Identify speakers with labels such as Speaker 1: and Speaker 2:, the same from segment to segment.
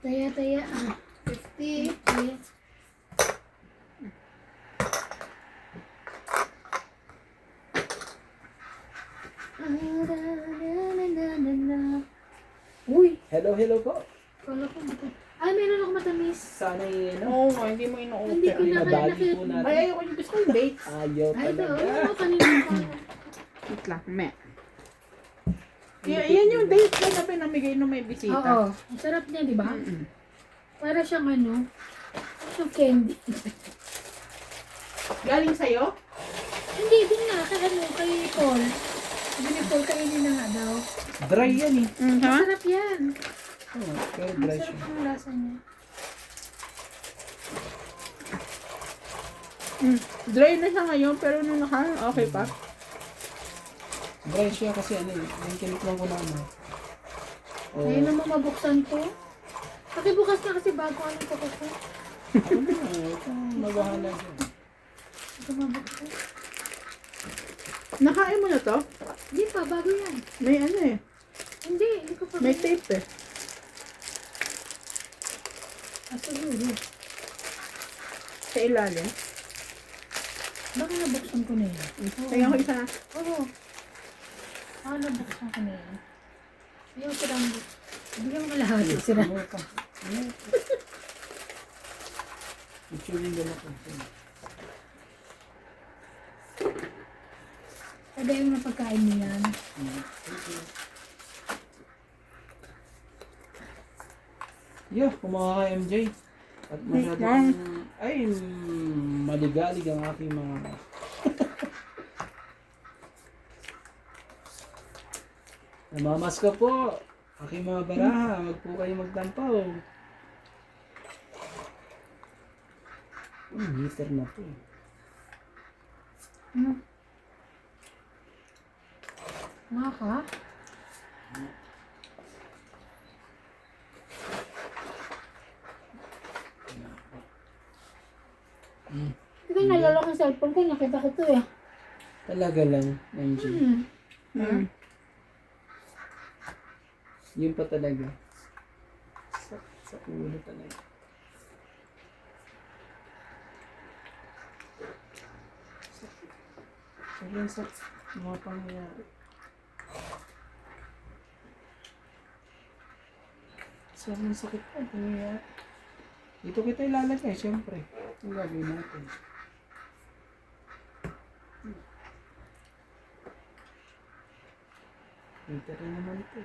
Speaker 1: Taya. 50. Taya. Uy,
Speaker 2: Hello po.
Speaker 1: kala ko ba? Ay, meron ako matamis.
Speaker 2: Sana
Speaker 3: Oo, hindi mo inuupo.
Speaker 1: Hindi ko na kaya
Speaker 2: Madali po natin.
Speaker 3: Ay, ayoko yung gusto ko yung dates.
Speaker 2: Ayaw
Speaker 1: Ay, ito.
Speaker 2: talaga.
Speaker 1: Oo, kanina pa.
Speaker 3: Wait lang, me. Yan yung date ko na pinamigay nung may bisita.
Speaker 1: Oo. Ang sarap niya, di ba?
Speaker 3: Mm-mm.
Speaker 1: Para siyang ano, para siyang candy.
Speaker 3: Galing sa'yo?
Speaker 1: Hindi, din nga, kay ano, kay Paul. Sabi ni Paul, kainin na nga daw.
Speaker 2: Dry yan eh.
Speaker 3: Ha?
Speaker 1: Masarap yan.
Speaker 2: Oh, pero dry
Speaker 1: Masarap
Speaker 2: siya.
Speaker 1: ang lasa niya.
Speaker 3: Dry na siya ngayon, pero nung nakain, okay pa.
Speaker 2: Dry siya kasi ano eh. Yung kiniklang ko na ano. Oh,
Speaker 1: Ayun naman mabuksan ko. Pakibukas na kasi bago ano ko ko.
Speaker 2: ano na eh. Ito maghahala siya.
Speaker 1: Ito mabuksan.
Speaker 3: Nakain mo na to?
Speaker 1: Hindi pa, bago yan.
Speaker 3: May ano eh.
Speaker 1: Hindi ko pa.
Speaker 3: May tape eh.
Speaker 1: Siguro.
Speaker 3: Sa ilalim.
Speaker 1: Baka nabuksan ko na yan.
Speaker 3: Kaya ko isa.
Speaker 1: Oo. Baka nabuksan ko na yan. Ayaw ko lang. Bigyan mo lahat. Sira.
Speaker 2: Ano ka? Ano ka? Picture yung dala ko.
Speaker 1: Kada yung napagkain mo yan.
Speaker 2: Yo, kumaha ka MJ. At masyado ay maligalig ang aking mga namamas ka po. Aking mga baraha, wag po kayo magtampaw. Heater na po.
Speaker 1: Ano? Nga ka? Hindi ko nalalok ang cellphone ko. Nakita ko to eh.
Speaker 2: Talaga lang, MJ. Yun pa talaga. Sa ulo talaga. Sobrang sa mga pangyayari. Sobrang sakit pa. Pangyayari. Dito kita ilalagay, siyempre. Ang gagawin natin. Heater rin naman ito.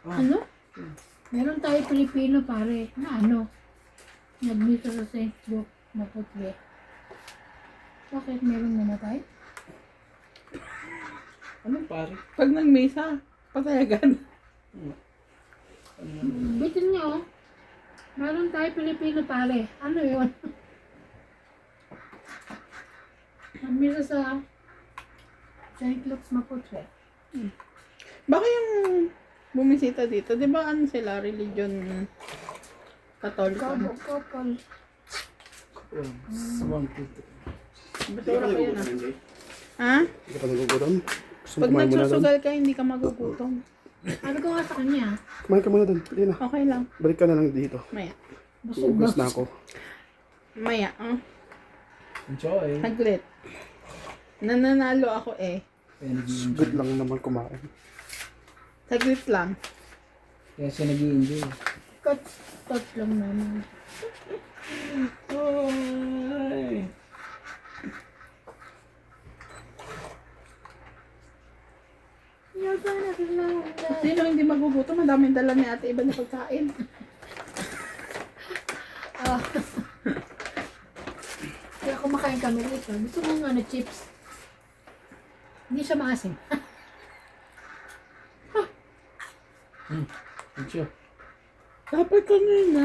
Speaker 2: Oh,
Speaker 1: Ano? Meron tayo Pilipino pare. Na ano? Nag-meet sa Facebook. Maputli. Bakit meron namatay?
Speaker 2: anong pare?
Speaker 3: Pag nagmisa, patayagan.
Speaker 1: Bitin niyo oh. Meron tayo Pilipino pare. Ano yun? Nag-meet sa St. Luke's Maputli.
Speaker 3: Baka yung bumisita dito, di ba ano sila, religion Katoliko?
Speaker 1: Couple.
Speaker 2: One, two, three.
Speaker 3: Basura ko yun ah. Ha?
Speaker 4: Hindi ka pa nagugutom? Gusto mo
Speaker 3: Pag
Speaker 4: kumain muna doon?
Speaker 3: nagsusugal ka, hindi ka magugutom.
Speaker 1: Ano ko nga sa kanya?
Speaker 4: Kumain ka muna doon. Pili na.
Speaker 3: Okay lang.
Speaker 4: Balik ka na lang dito.
Speaker 3: Maya.
Speaker 1: Busog
Speaker 4: Ubus na ako.
Speaker 3: Maya.
Speaker 2: Enjoy.
Speaker 3: Saglit. Nananalo ako eh.
Speaker 2: Kaya nag-i-enjoy.
Speaker 4: Good lang naman kumain.
Speaker 3: Saglit lang.
Speaker 2: Kaya siya nag-i-enjoy.
Speaker 1: Cut lang naman.
Speaker 2: Ay.
Speaker 1: Yaga na lang.
Speaker 3: Sino hindi magugutom? Madaming dala ni ate iba na pagkain.
Speaker 1: Kaya kumakain kami rito. Gusto mo nga na chips. Hindi siya maasim.
Speaker 2: Enjoy.
Speaker 3: Dapat kanina.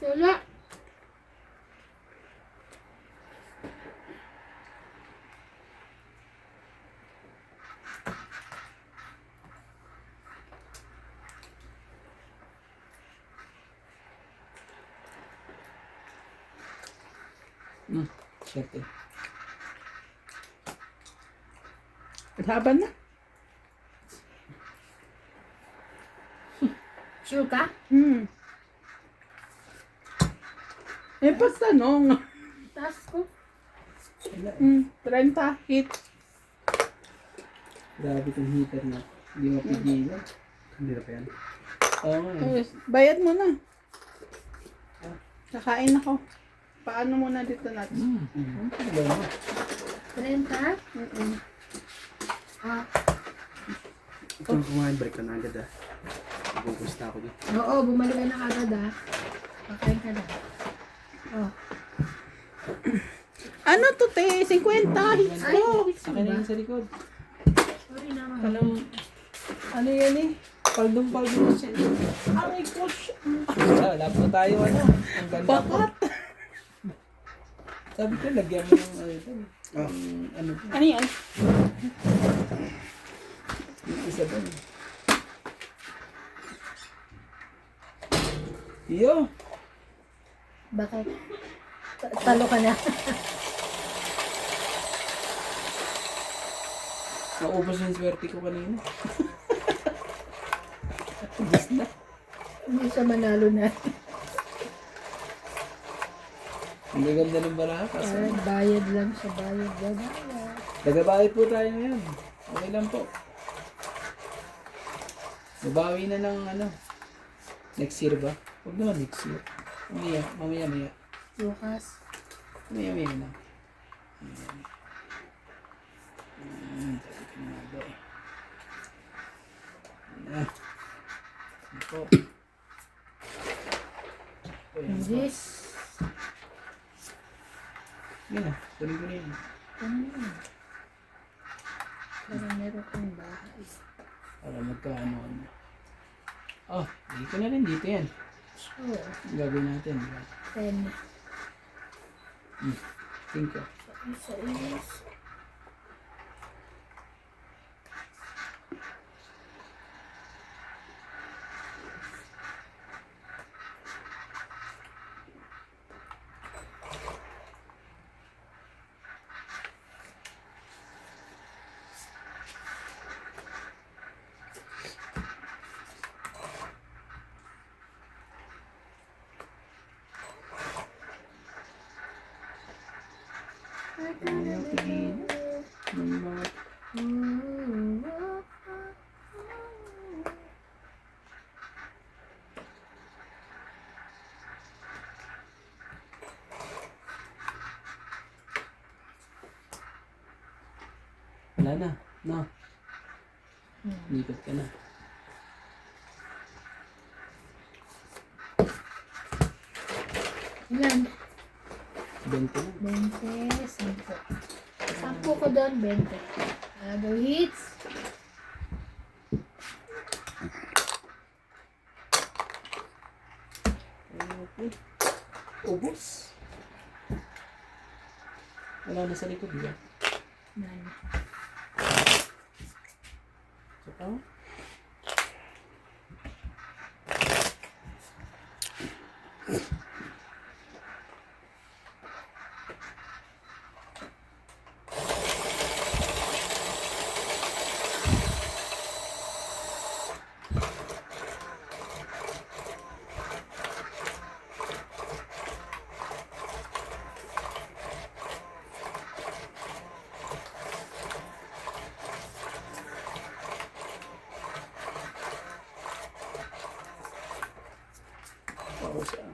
Speaker 1: Wala.
Speaker 2: Siyete.
Speaker 3: Laban na.
Speaker 1: Sure ka?
Speaker 3: Eh, pagtanong.
Speaker 1: Taas ko.
Speaker 3: 30 hit.
Speaker 2: Grabe itong heater na. Hindi mapigilan.
Speaker 4: Hindi na pa yan.
Speaker 2: Oo nga eh.
Speaker 3: Bayad mo na. Kakain ako. Paano muna dito natin?
Speaker 2: Problema.
Speaker 1: 30? Ah,
Speaker 4: Ito kumain, break ka na agad ah. Nagugulis na ako dito.
Speaker 1: oo, bumalik ka na agad ah. Pakain ka na. Oh.
Speaker 3: Ano to, te? 50 hits
Speaker 1: Ay,
Speaker 3: ko.
Speaker 1: hits mo
Speaker 2: Akin na
Speaker 1: ba?
Speaker 2: yun sa likod.
Speaker 1: Sorry naman.
Speaker 2: Ano yan eh? Paldong-paldong siya.
Speaker 3: Aray, coach.
Speaker 2: Wala po tayo ano. Ang ganda po.
Speaker 3: Bakat.
Speaker 2: Sabi ko, lagyan mo ng ano ito. Ano po.
Speaker 3: Ano yan?
Speaker 2: Yung isa doon. Iyo.
Speaker 1: Bakit? Talo ka na.
Speaker 2: Naubos yung swerte ko kanina. Ubus na.
Speaker 1: Hindi siya manalo na.
Speaker 2: Ang gaganda ng barakas.
Speaker 1: Ay, bayad lang siya. Bayad.
Speaker 2: Nagabayad po tayo ngayon. Okay lang po. Nabawi na ng ano. Next year ba? Huwag naman next year. Mamaya.
Speaker 1: Bukas.
Speaker 2: Mamaya na. Sabi ko na ba eh. Ito.
Speaker 1: Yes.
Speaker 2: Yan na. Kunin ko na yun.
Speaker 1: Para meron kang bahay.
Speaker 2: Para magkaano ano. Oh, dito na rin. Dito yan.
Speaker 1: Sure.
Speaker 2: Ang gagawin natin. Diba?
Speaker 1: 10.
Speaker 2: 5.
Speaker 1: Isa is...
Speaker 2: Ayaw pigilan. Ng mga... Wala na. No. Likot ka na.
Speaker 1: Ilan?
Speaker 2: 20 na.
Speaker 1: 20, 10. 10 ko doon, 20. Go hits.
Speaker 2: Okay. Ubus. Wala na sa likod, di ba?
Speaker 1: 9.
Speaker 2: Saka? Ako siya.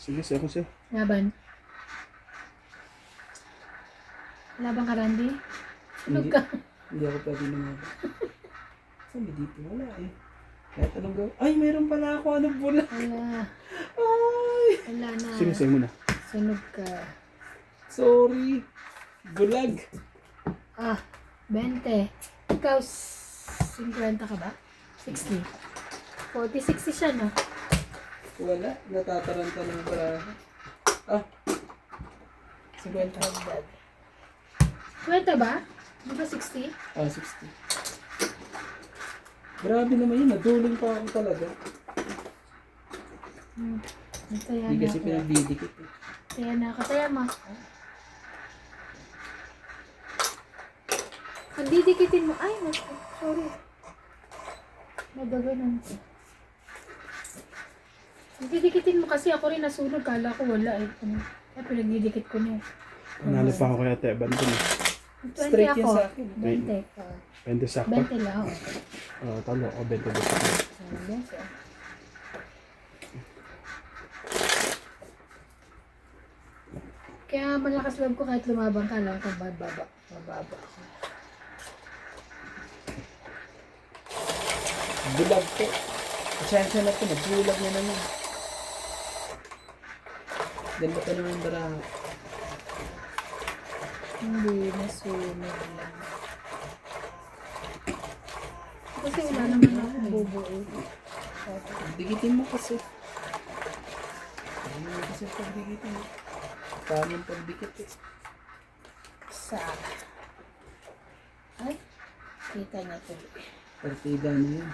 Speaker 4: Sige, siya ako siya.
Speaker 1: Laban. Laban ka, Randy? Sunog
Speaker 2: Hindi.
Speaker 1: ka.
Speaker 2: Hindi ako pwede naman. Sabi dito, wala eh. Kahit anong gawin. Ay, meron pala ako. Anong bula?
Speaker 1: Wala.
Speaker 2: Ay!
Speaker 1: Wala na.
Speaker 4: Sige, siya muna.
Speaker 1: Sunog ka.
Speaker 2: Sorry. Bulag.
Speaker 1: Ah, 20. Ikaw, 50 ka ba? 60. 40, 60 siya, no?
Speaker 2: Wala. Natataranta ng baraha. Ah. 50.
Speaker 1: Dagdag. 20 ba? Di ba 60?
Speaker 2: Ah, 60. Grabe naman yun. Naduling pa ako talaga.
Speaker 1: Nataya
Speaker 2: Hindi
Speaker 1: na
Speaker 2: kasi
Speaker 1: ako.
Speaker 2: pinagdidikit eh.
Speaker 1: Taya na ako. Taya mo. Pag didikitin mo, ay, sorry. Nadaganan ko. Pag didikitin mo kasi ako rin nasunog. Kala ko wala eh. Kaya pinagdidikit ko niya.
Speaker 4: Nanalo pa ako kay Ate Evan dun eh.
Speaker 1: 20
Speaker 2: Straight yan
Speaker 1: ako.
Speaker 2: sa akin.
Speaker 1: 20.
Speaker 4: 20 sakto.
Speaker 1: 20 lang.
Speaker 4: Talo. O, 20 dito.
Speaker 1: 20. Kaya malakas loob ko kahit lumabang ka lang kung mababa ako.
Speaker 2: Bulag po. Pasensya na po. Nagbulag na naman. Ganda pa naman yung baraha.
Speaker 1: Hindi, nasunog lang. Kasi wala naman ako bubuo.
Speaker 2: Digitin mo kasi. Ano mo kasi pagdigitin mo? Paano yung pagdikit eh?
Speaker 1: Sa... Ay, kita niya tuloy.
Speaker 2: Partida na yun.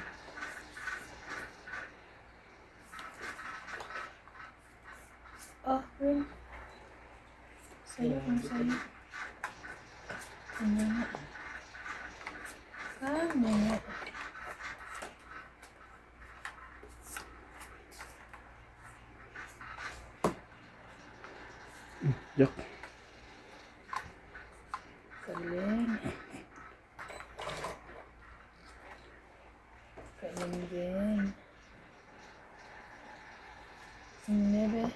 Speaker 1: Oh, ring. Sa'yo, ang sa'yo. Kanya nga. Kanya nga.
Speaker 4: Yak.
Speaker 1: Galing. Galing din. Nebe.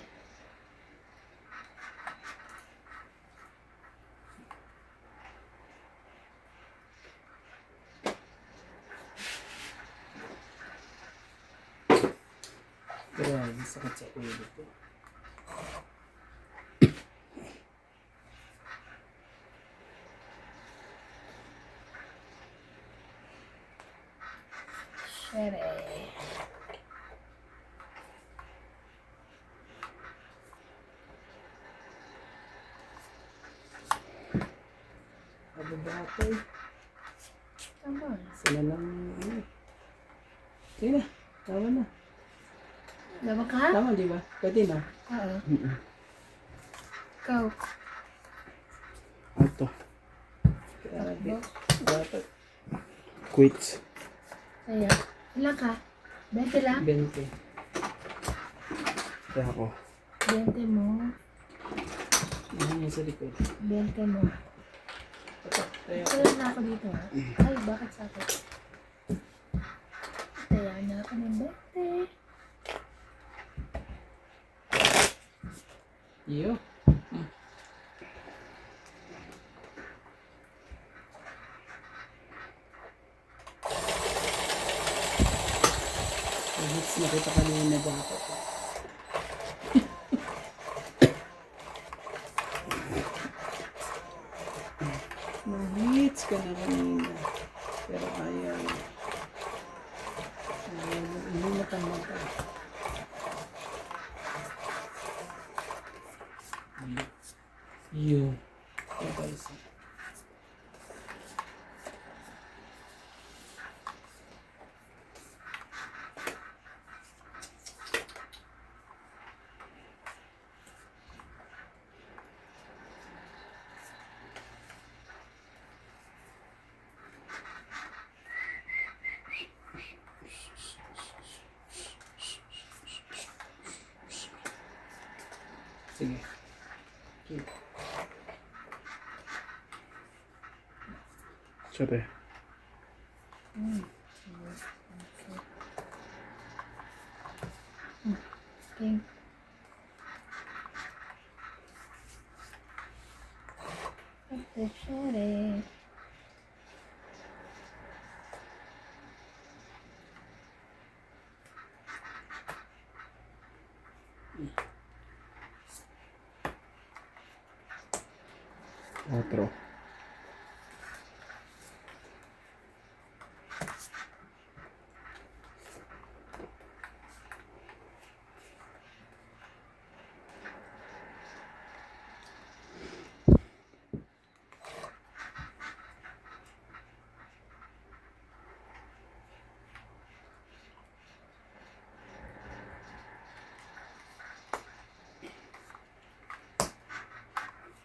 Speaker 2: Grabe, sakit sa ulo ko.
Speaker 1: Shere.
Speaker 2: Ababatoy.
Speaker 1: Tama.
Speaker 2: Sila lang ano. Sige na. Tama na.
Speaker 1: Lama ka?
Speaker 2: Tama di ba? Pwede na.
Speaker 1: Oo.
Speaker 4: Mm-mm.
Speaker 1: Ikaw.
Speaker 4: Ato.
Speaker 2: Grabe. Dapat
Speaker 4: Quits.
Speaker 1: Sa'yo. Ilan ka? 20 lang?
Speaker 2: 20.
Speaker 4: Kaya ako.
Speaker 1: 20 mo.
Speaker 2: Ano yung sa likod?
Speaker 1: 20 mo.
Speaker 2: Tayo.
Speaker 1: Kaya na ako dito ha? Ay, bakit sa akin? Kaya na ako ng 20.
Speaker 2: Iyo. Hits na kita kanina dapat. Hits ka na kanina. Pero ayaw. Hindi matamata. Yo. Guys. Sige. Okay.
Speaker 4: Siyempre.
Speaker 1: King. Shere.
Speaker 4: Otro.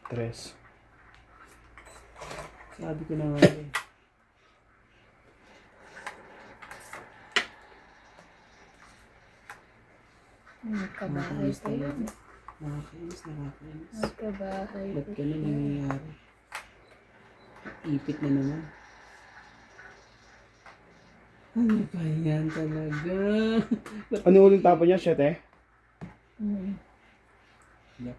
Speaker 4: Tres.
Speaker 2: Sabi ko na nga eh.
Speaker 1: Kabahay pa yun.
Speaker 2: Nakakainis.
Speaker 1: Kabahay
Speaker 2: Ba't
Speaker 1: pa
Speaker 2: ganun
Speaker 1: siya.
Speaker 2: nangyayari? Ipit na naman. Ano ba yan talaga?
Speaker 4: Ano ulit tapo niya? 7?
Speaker 2: Yup.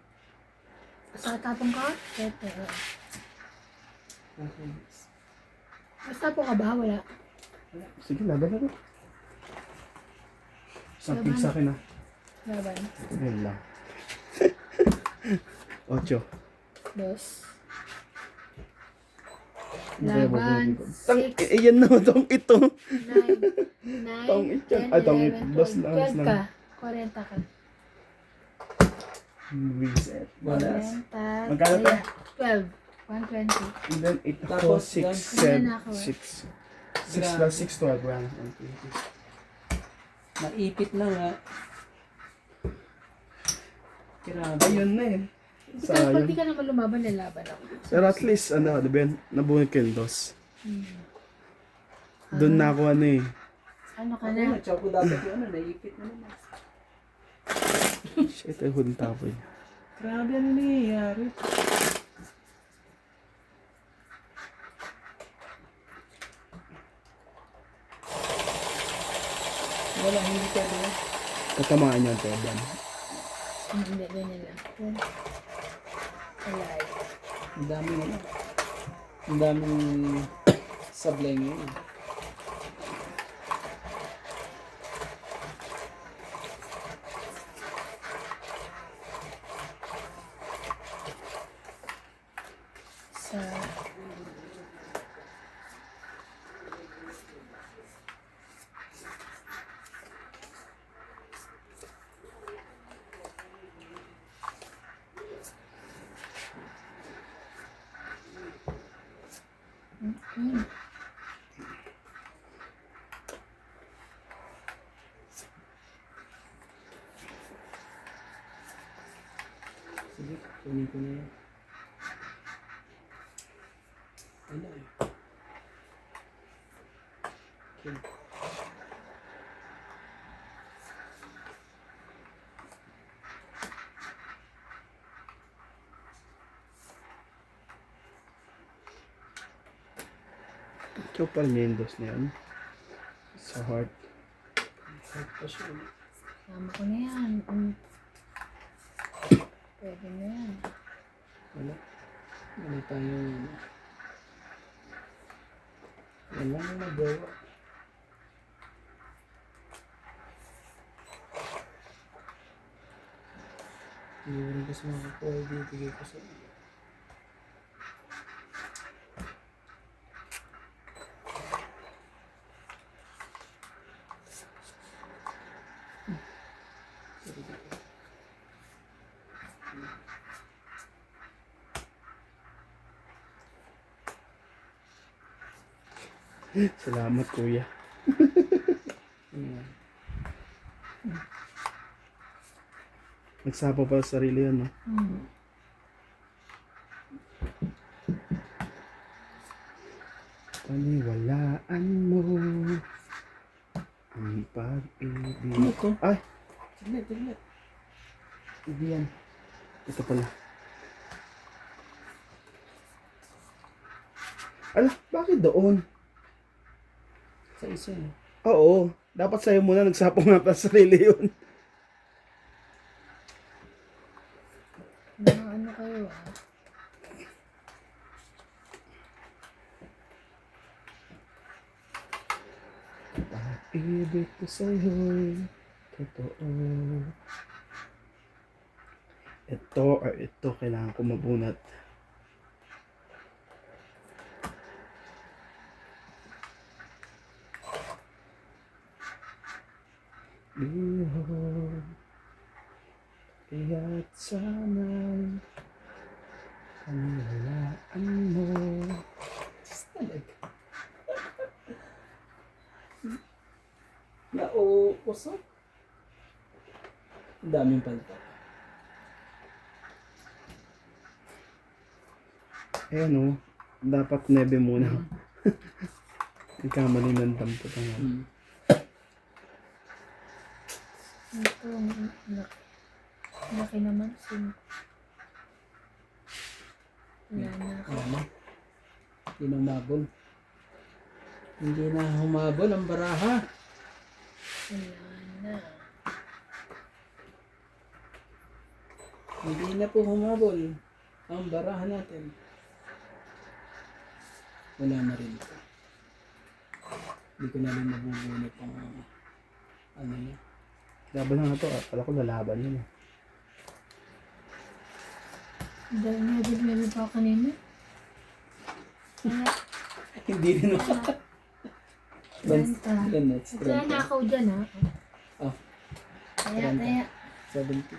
Speaker 1: Sa tapong ka? Sete.
Speaker 2: Nakakainis.
Speaker 1: Basta po ka ba? Wala.
Speaker 4: Sige, laban na to. Samping sa akin ah.
Speaker 1: Laban.
Speaker 4: Ganyan lang. 8.
Speaker 1: Dos.
Speaker 4: Ano kaya
Speaker 1: Laban.
Speaker 4: babalik ko? Tang,
Speaker 1: Six.
Speaker 4: yan na, tong ito.
Speaker 1: Nine.
Speaker 4: Tong
Speaker 1: Nine.
Speaker 4: ito.
Speaker 1: 10,
Speaker 4: Ay, tong
Speaker 1: 11,
Speaker 4: ito. Dos
Speaker 1: 12.
Speaker 4: lang,
Speaker 1: 12
Speaker 4: lang.
Speaker 1: ka. 40 ka.
Speaker 4: Reset.
Speaker 2: Balas.
Speaker 1: 40.
Speaker 4: Magkano to?
Speaker 1: 12. 120.
Speaker 4: And then 8 ako,
Speaker 2: Tapos,
Speaker 4: 6,
Speaker 2: yan.
Speaker 4: 7,
Speaker 1: Ayan ako,
Speaker 4: 6. 6
Speaker 2: Grabe.
Speaker 4: plus 6, 12. Yan.
Speaker 2: Maipit na nga. Grabe.
Speaker 4: Ayun na eh.
Speaker 1: Pag
Speaker 4: Sayang.
Speaker 1: di ka naman lumaban, lalaban ako.
Speaker 4: Pero at least, ano, di ba yan? Nabuhay ko yung dos. Doon na ako ano eh.
Speaker 1: Ano ka
Speaker 2: Ako
Speaker 1: na?
Speaker 2: nga, tsaka dapat yung ano, naipit na naman.
Speaker 4: Shit, ay huling tapoy.
Speaker 2: Grabe, ano nangyayari? Wala, hindi ka doon.
Speaker 4: Katamaan yan, Teban.
Speaker 1: Hindi, ganyan lang. Alive.
Speaker 2: Ang dami naman. Ang daming sablay ngayon.
Speaker 1: Sa...
Speaker 2: Sige, kunin ko na yan. Wala eh. Okay.
Speaker 4: Ikaw pala niya yung dos na yan. Sa heart.
Speaker 2: Kahit pa siya.
Speaker 1: Tama ko na yan. Pwede na yan.
Speaker 2: Wala. Wala tayong... Wala nang magawa. Hindi ko rin kasi makakuha dito. Tigay ko sa iyo.
Speaker 4: Salamat, kuya.
Speaker 2: Ayan.
Speaker 4: Nagsapo pa sa sarili yun, no? Paniwalaan mo ang
Speaker 2: Ano
Speaker 4: pag-ibig.
Speaker 2: to?
Speaker 4: Ay,
Speaker 2: Tignan, tignan.
Speaker 4: hindi yan. Ito pala. Ala, bakit doon?
Speaker 2: Sa isa eh.
Speaker 4: Oo, dapat sa'yo muna nagsapo nga pa sa sarili yun.
Speaker 1: Mga ano kayo ah.
Speaker 4: Ibig ko sa'yo'y totoo. Ito, kailangan ko mabunat. Bihon, kaya't sana'y paniwalaan mo.
Speaker 2: Talaga. Nauusok. Ang daming palta.
Speaker 4: Eh ano, dapat nebe muna. Nagkamali ng dampot ang ano.
Speaker 1: Ito, laki. Laki naman. Wala na ako.
Speaker 2: Ano? Hindi na humabol. Hindi na humabol ang baraha.
Speaker 1: Wala na.
Speaker 2: Hindi na po humabol ang baraha natin. Wala na rin po. Hindi ko na rin mabubunot ang ano niya.
Speaker 4: Laban na nga to, akala ko lalaban yun.
Speaker 1: Dahil meron pa ako kanina. Kaya,
Speaker 2: Hindi rin ako.
Speaker 1: Banta.
Speaker 2: That's
Speaker 1: Kaya na ako dyan, ha?
Speaker 2: Oh,
Speaker 1: Kaya.
Speaker 2: 70.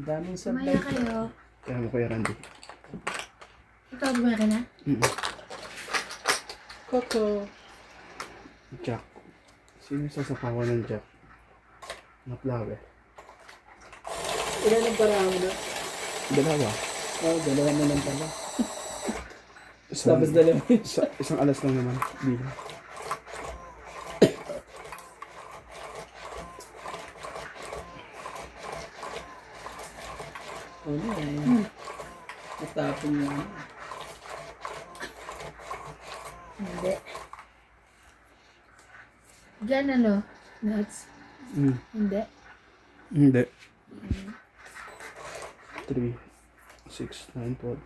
Speaker 2: Daming
Speaker 1: Sumaya
Speaker 2: supply.
Speaker 1: kayo.
Speaker 4: Kaya mo Kuya Randy.
Speaker 1: Ikaw, sumaya ka na?
Speaker 2: Coco.
Speaker 4: Jack. Sino sasapawan ng Jack? Maplawe.
Speaker 2: Ilan ang baraha mo na?
Speaker 4: Dalawa.
Speaker 2: Oh, dalawa na lang pala.
Speaker 4: Isang,
Speaker 2: Tapos dalawa yun.
Speaker 4: isang alas lang naman. Bilang.
Speaker 2: Oh, no. Natapon mo ano.
Speaker 1: Hindi. Diyan ano? Nuts? Hindi.
Speaker 4: Hindi. 3, 6, 9, 12.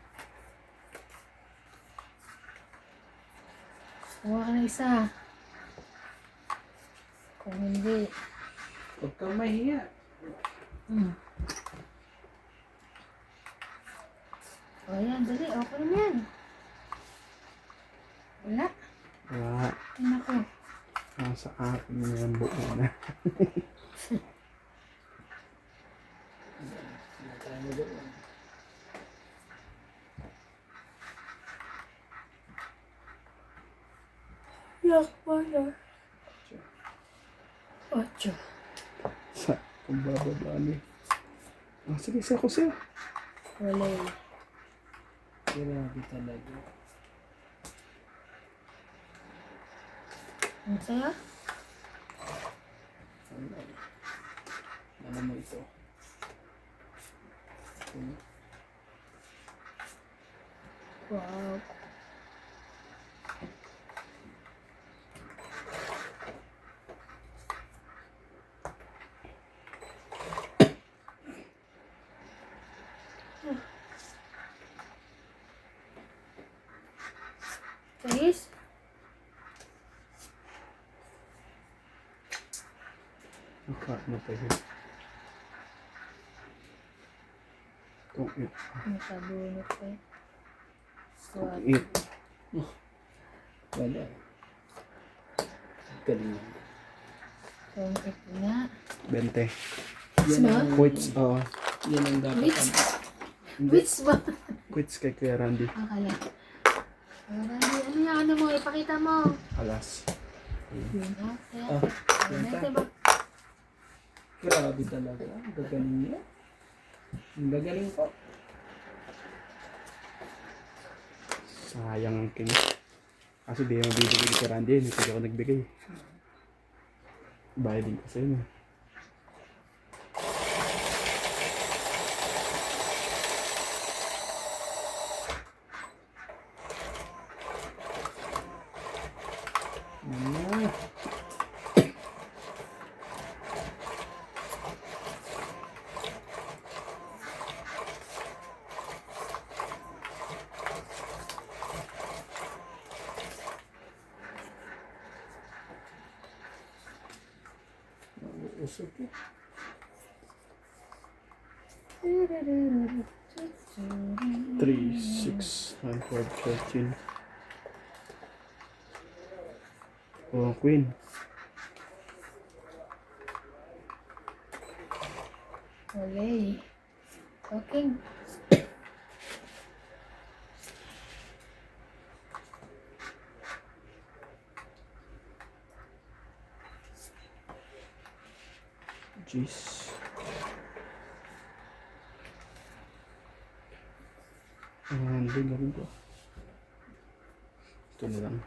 Speaker 1: Kuha ka ng isa. Kung hindi.
Speaker 2: Huwag kang mahiya.
Speaker 1: O yan, dali. Okay na yan. Wala.
Speaker 4: Wala.
Speaker 1: Yan ako.
Speaker 4: Nasa akin na yung buo na.
Speaker 2: Tayo mo doon.
Speaker 1: Yak mo na. 8.
Speaker 4: Sa kung bababa ni. Sige, siya ko siya.
Speaker 1: Wala yun.
Speaker 2: Grabe talaga.
Speaker 1: Ang saya?
Speaker 2: Ano mo ito?
Speaker 1: Wow. Please?
Speaker 4: Ano pa yun? Itong it.
Speaker 1: Nakabunot ko eh. Swat.
Speaker 4: It.
Speaker 2: Wala. Galing yan.
Speaker 1: Kung ito na.
Speaker 4: 20.
Speaker 2: Yan ang,
Speaker 4: Quits. Oo.
Speaker 2: yan ang dapat.
Speaker 1: Which? Which ba?
Speaker 4: Quits kay Kuya Randy.
Speaker 1: Akala. Ano yung ano mo? Ipakita mo.
Speaker 4: Alas.
Speaker 1: Yun, okay.
Speaker 2: Ah,
Speaker 1: Ano
Speaker 2: yan
Speaker 1: ito ba?
Speaker 2: Grabe talaga. Ang gagaling niya. Ang gagaling ko.
Speaker 4: Sayang ang king. Kasi di mo bibigay kay Randy. Hindi ako nagbigay. Bayad din kasi yun.
Speaker 2: Ah. Usok eh.
Speaker 4: 3, 6, 9, 12, 13. Oh, queen.
Speaker 1: Olay. Okay.
Speaker 4: Jeez. Hindi gawin ko. Ito na lang.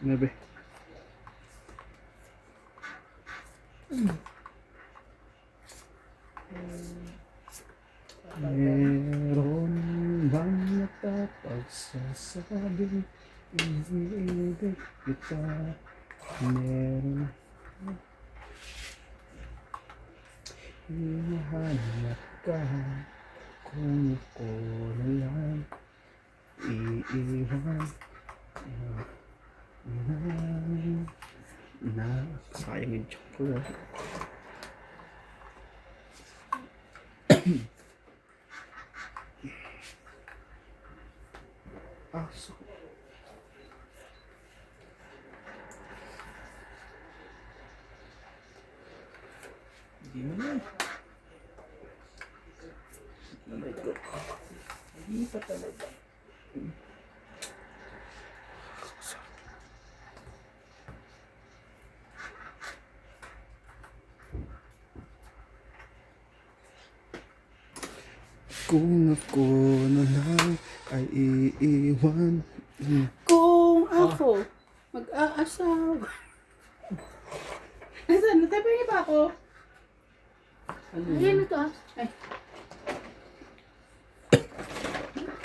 Speaker 4: Nabe. Meron bang nakapagsasabing iniibig kita? Meron hinahanap ka kung ako na lang iiwan na sayang yung joke ko. Aso.
Speaker 2: Hindi mo na.
Speaker 4: Nanay ko.
Speaker 2: Hindi pa talaga.
Speaker 4: Kung ako na lang ay iiwan.
Speaker 3: Kung ako mag-aasawa. Nasaan? Natapos ba ako?
Speaker 2: Ano
Speaker 1: Ayan
Speaker 2: yun?
Speaker 1: na to ah.
Speaker 3: Ay.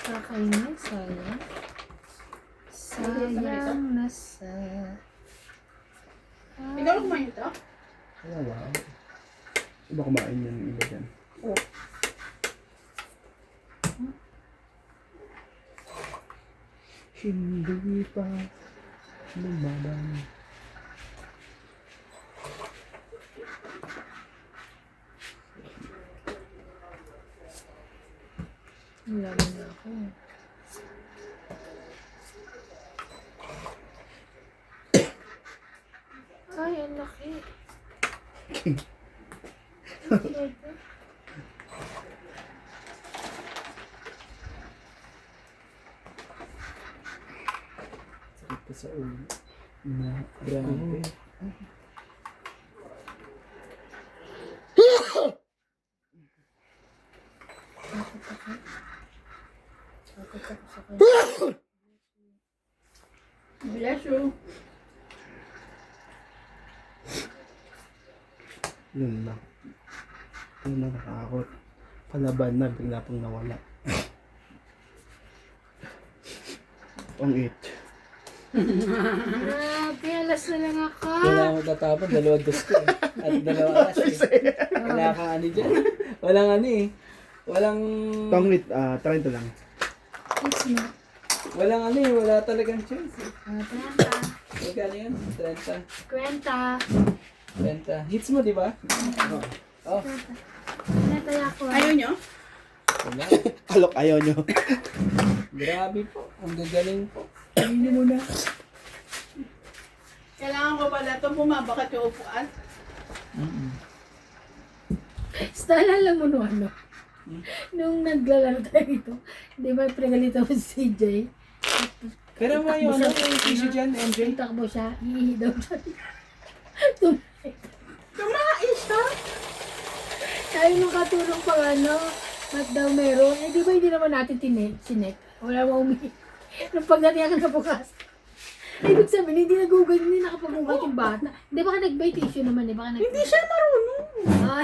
Speaker 1: Kakainis, sayang. Sayang na sa...
Speaker 3: Ikaw ang kumain ito?
Speaker 4: Wala. Iba kumain yan, iba dyan.
Speaker 3: Oo.
Speaker 4: Hindi pa lumaban.
Speaker 1: Wala na ako. Ay, ang laki.
Speaker 2: Sakit pa sa ulo.
Speaker 4: Na
Speaker 2: Grabe.
Speaker 1: Takot ako. Takot ako sa kanya.
Speaker 3: Bless you.
Speaker 4: yun lang. Yun na nakakot. Palaban na, bigla pong nawala. Ang 8.
Speaker 1: Grabe, alas na lang ako.
Speaker 2: Wala akong tatapon, 2 dos ko eh. At 2 alas eh. Wala kang ano dyan. Walang ano eh. Walang...
Speaker 4: Tong 8, 30 lang.
Speaker 1: It's not.
Speaker 2: Walang ano eh. Wala talagang chance eh.
Speaker 1: 30.
Speaker 2: Magkano yun? 30.
Speaker 1: 20.
Speaker 2: 30. Hits mo, di ba? Oh.
Speaker 1: Nataya ko.
Speaker 3: Ayaw nyo?
Speaker 2: Wala.
Speaker 4: Alok, ayaw nyo.
Speaker 2: Grabe po. Ang gagaling po.
Speaker 3: Hindi mo na. Kailangan ko pala ito bumabakat yung upuan.
Speaker 1: Basta alala mo no ano? Nung naglalaro tayo dito, di ba pinagalitan mo si CJ?
Speaker 2: Pero mo yung ano, yung tissue dyan, MJ.
Speaker 1: Yung takbo siya, iihi daw siya.
Speaker 3: Kumain siya?
Speaker 1: Tayo nung katulong pang ano, mat daw meron. Eh di ba hindi naman natin sinek? Wala mo umihi. Nung pagdating ako na bukas. Ibig sabihin, hindi nagugat, hindi nakapag-ugat yung bata. Hindi baka nag-buy tissue naman, di baka
Speaker 3: Hindi siya marunong.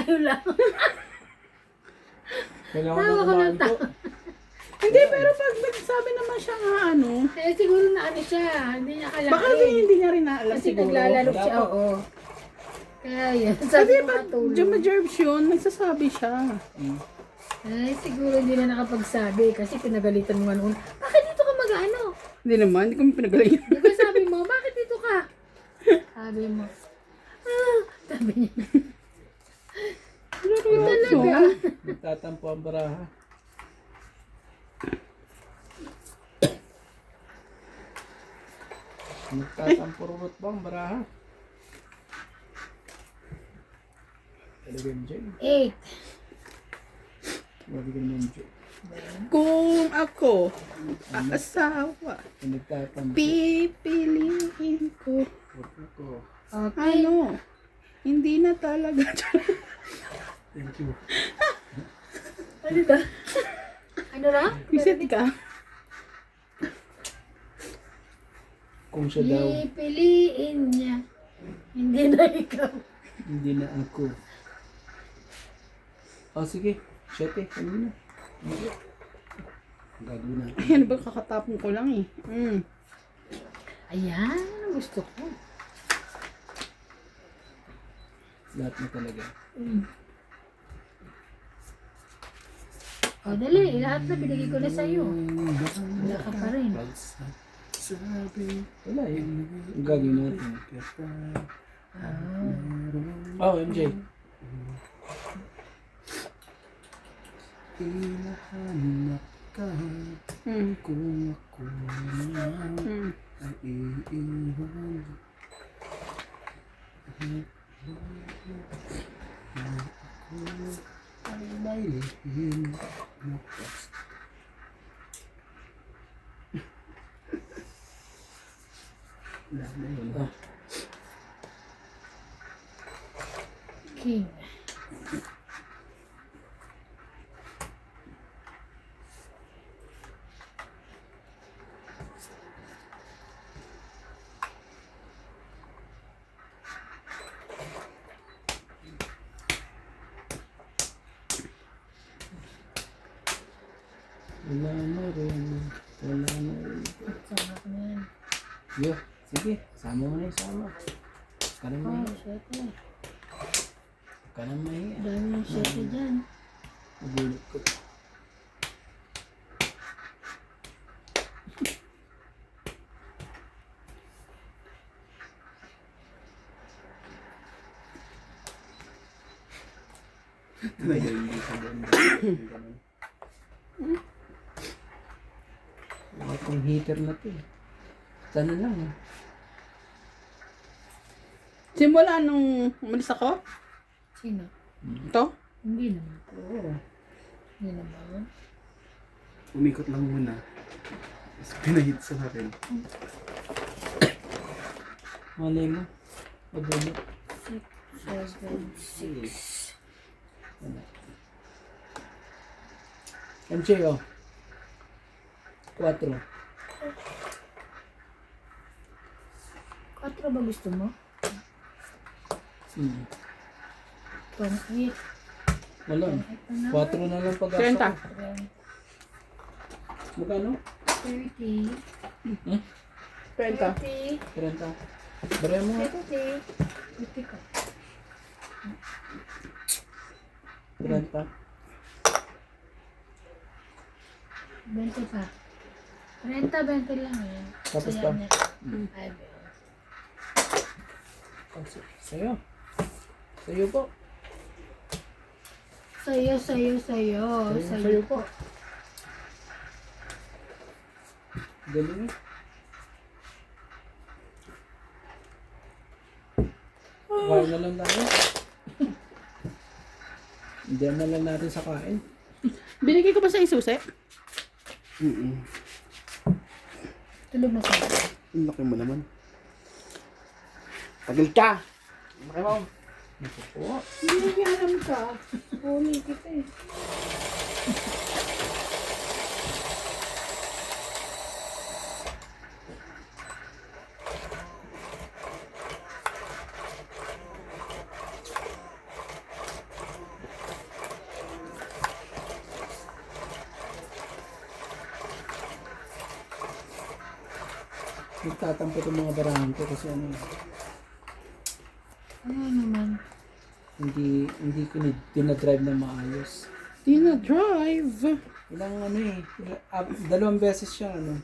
Speaker 1: Yun lang.
Speaker 2: Kailangan
Speaker 1: Tawa
Speaker 2: ko
Speaker 1: ko ng
Speaker 2: kumain po.
Speaker 1: tawa.
Speaker 3: Hindi, pero pag nagsabi naman siya nga ano,
Speaker 1: Eh siguro na ano siya, hindi niya
Speaker 3: baka
Speaker 1: kalain.
Speaker 3: hindi niya rin naalam
Speaker 1: Kasi
Speaker 3: siguro.
Speaker 1: naglalaro
Speaker 2: Wala
Speaker 1: siya,
Speaker 2: po.
Speaker 1: oo. Kaya yun,
Speaker 3: Kasi
Speaker 1: sabi ko
Speaker 3: pag
Speaker 1: katulong.
Speaker 3: jumajerbs yun, nagsasabi siya.
Speaker 1: Ay, siguro hindi na nakapagsabi kasi pinagalitan mo nga noon. Bakit dito ka mag-ano?
Speaker 3: Hindi naman, hindi ko pinagaling.
Speaker 1: Di ba sabi mo, Sabi mo. Sabi niya.
Speaker 3: Talaga.
Speaker 2: Nagtatampo ang baraha. Nagtatampo rurot ba ang baraha? Talaga MJ.
Speaker 1: 8.
Speaker 2: Wali ka naman MJ.
Speaker 3: Kung ako, asawa,
Speaker 2: Nagtatampo.
Speaker 3: pipiliin ko.
Speaker 2: Ko.
Speaker 1: Okay.
Speaker 3: Ano? Hindi na talaga.
Speaker 2: Thank you.
Speaker 1: Ano ba? Ano na?
Speaker 3: Visit ka?
Speaker 2: Kung siya daw,
Speaker 1: Pipiliin niya. Hindi na ikaw.
Speaker 2: hindi na ako. Oh, sige. 7. Ano na? Gagawin natin.
Speaker 3: Ano ba, kakatapon ko lang eh.
Speaker 1: Ayan, ang gusto ko.
Speaker 2: Lahat na talaga.
Speaker 1: O, dali. Lahat na binigay ko na sa'yo. Wala ka pa rin.
Speaker 2: Wala eh. Ang gagawin natin. Oh, MJ. Hinahanap ka kung ako ay iiwan. Ay may lihim na
Speaker 1: King.
Speaker 2: Wala na rin. Wala na rin.
Speaker 1: Sama ko na yan.
Speaker 2: Yo, sige. Sama mo na yung sama. Ka na
Speaker 1: Oh,
Speaker 2: mahiya.
Speaker 1: syete.
Speaker 2: Ka na mahiya.
Speaker 1: Dami ng syete dyan.
Speaker 2: Magulit ko. Wala itong heater na to eh. Sana lang eh.
Speaker 3: Simula nung umalis ako,
Speaker 1: Sino?
Speaker 3: ito,
Speaker 1: Hindi naman.
Speaker 2: Oo.
Speaker 1: Hindi naman.
Speaker 4: Umikot lang muna. Tapos pinahit sa akin.
Speaker 2: Malay mo. Mabulit.
Speaker 1: 7, 6.
Speaker 2: MJ oh. 4.
Speaker 1: 4 ba gusto mo?
Speaker 2: Hmm.
Speaker 1: Pang 8.
Speaker 2: Wala. 4 na lang pag-asa
Speaker 3: 30.
Speaker 2: ko. Magkano?
Speaker 1: 30.
Speaker 3: 20.
Speaker 1: 30.
Speaker 2: 30. Barehan mo nga.
Speaker 1: 30. 50 ka.
Speaker 2: 30.
Speaker 1: 20 pa. 30, 20 lang yan.
Speaker 2: Tapos
Speaker 1: Kaya
Speaker 2: pa?
Speaker 1: na. Ay,
Speaker 2: Sa'yo. Sa'yo po.
Speaker 1: Sa'yo, sa'yo, sa'yo.
Speaker 2: Sa'yo po. Galing eh. Kain na lang tayo. Diyan na lang natin sa kain.
Speaker 3: Binigay ko ba sa isusi?
Speaker 1: Tulog na sa'yo.
Speaker 4: Ang laki mo naman. Tagal ka! Ang laki mo.
Speaker 2: Naku po.
Speaker 3: Hindi alam ka. Huli kita eh.
Speaker 2: Nagtatampo itong mga barahan ko kasi ano,
Speaker 1: Ano naman?
Speaker 2: hindi ko dinadrive na maayos.
Speaker 3: Di na drive.
Speaker 2: Ilang ano eh, 2 beses siya ano.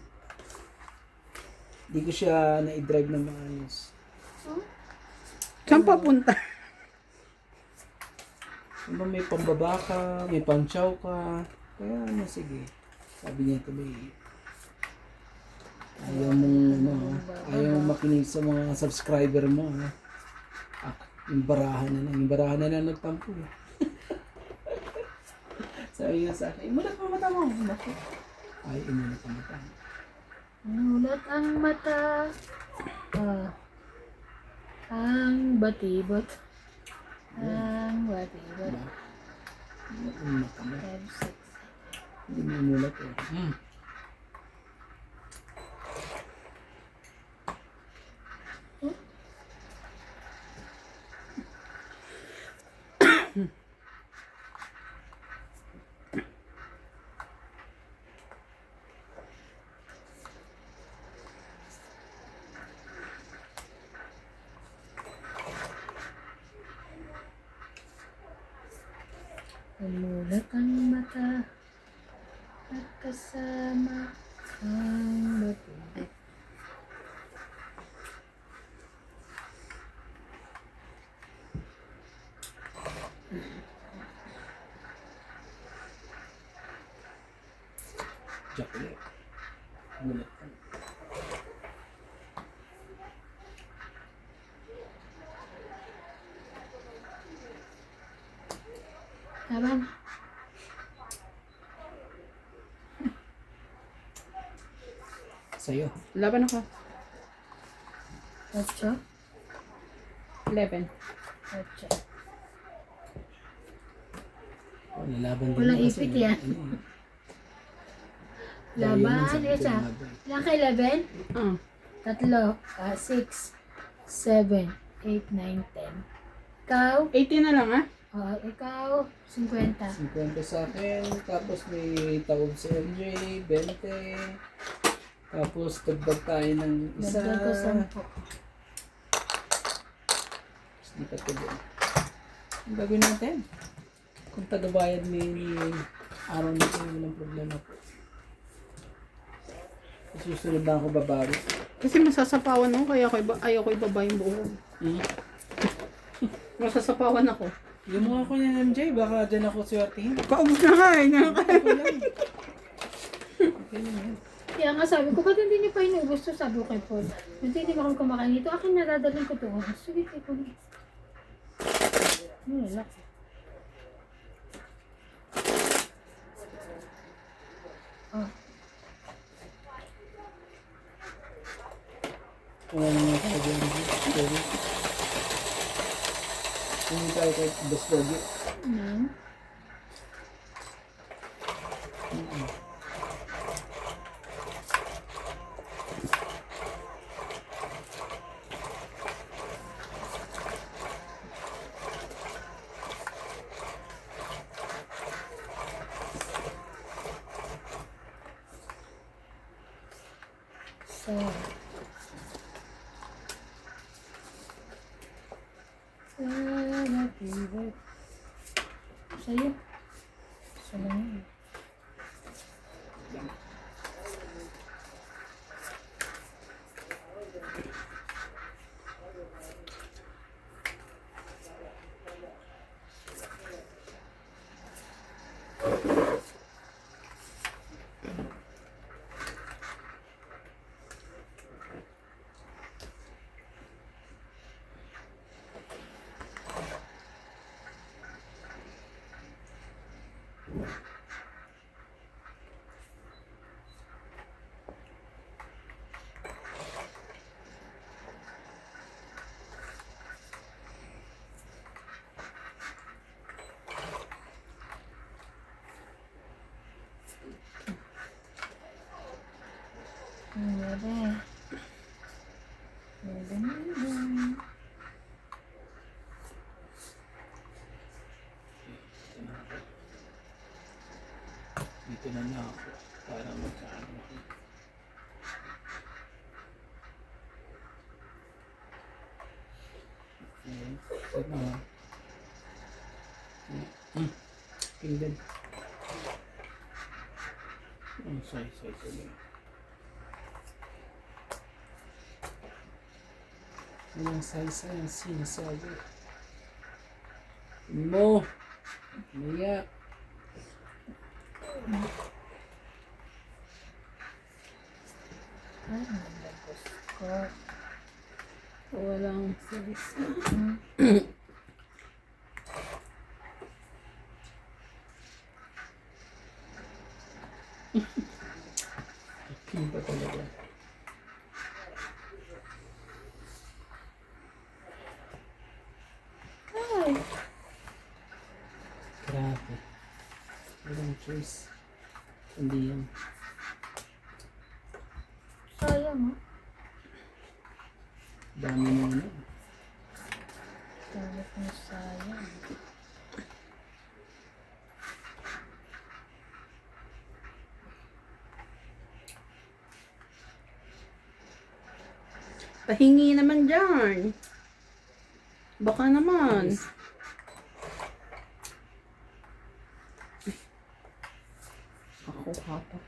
Speaker 2: Hindi ko siya na-drive na maayos.
Speaker 3: Saan papunta?
Speaker 2: Diba may pambaba ka, may pang-chow ka. Kaya ano, sige. Sabi niya tuloy, ayaw mong, ayaw mong makinig sa mga subscriber mo. Yung barahan na lang. Yung barahan na lang nagtampo. Sabi niya sa akin, imulat mo mata mo. Naku. Ay, imulat ang mata.
Speaker 1: Nulat ang mata. Ang batibot. Ang batibot.
Speaker 2: Ang mata mo.
Speaker 1: 5, 6.
Speaker 2: Hindi mo imulat eh.
Speaker 1: Namulat ang mata at kasama ang batibot.
Speaker 2: Jack ulit. Imulat ka.
Speaker 1: Laban.
Speaker 2: Sa'yo.
Speaker 3: Laban ako.
Speaker 1: 8.
Speaker 3: 11.
Speaker 1: 8.
Speaker 2: Oh, lalaban din
Speaker 1: Walang
Speaker 2: mo kasi,
Speaker 1: ipit yan.
Speaker 2: ano eh.
Speaker 1: Laban.
Speaker 2: Sabi
Speaker 1: Isa.
Speaker 2: ko, laban.
Speaker 1: Ilan ka 11?
Speaker 3: Ah.
Speaker 1: 3. 6, 7, 8, 9, 10. Ikaw?
Speaker 3: 18 na lang, ah.
Speaker 1: Ikaw? 50.
Speaker 2: 50 sa akin, tapos may tawag si MJ, 20. Tapos dagdag tayo ng isa.
Speaker 1: Dagdag ko 10.
Speaker 2: Tapos di ka tuloy. Ang gagawin natin? Kung tagabayad ni araw na ito, walang problema po. Susunod na ako babawi.
Speaker 3: Kasi masasapawan ako, kaya ayaw ko ibaba yung buo. Masasapawan ako.
Speaker 2: Yung mga ko niya MJ, baka dyan ako swertihin.
Speaker 3: Paubos na nga eh.
Speaker 2: Ako lang. Okay lang yan.
Speaker 1: Kaya nga sabi ko, ba't hindi niyo pa inubos to? Sabi ko kay Paul. Hindi niyo ba kung kumakain ito? Akin nadadalhin ko to. Sige, kay Paul. Wala.
Speaker 2: Kung ano nga tayo dyan, sorry. Hindi tayo kay Boss Doggy.
Speaker 1: Nang? So, sa'yo. Sa lang yun.
Speaker 2: Dito na lang ako para magkaano. Set na. King din. Ang say ko yun. Ayan, say-say ang sinasabi. Mo. Maya.
Speaker 1: Ay, nalagos ko.
Speaker 3: Walang size.
Speaker 2: King pa talaga.
Speaker 1: Ay,
Speaker 2: Grabe. Walang choice. Hindi yan.
Speaker 1: sayang oh.
Speaker 2: Dami na ano.
Speaker 1: Dapat na sayang.
Speaker 3: Pahingi naman dyan. Baka naman. Ako hapa.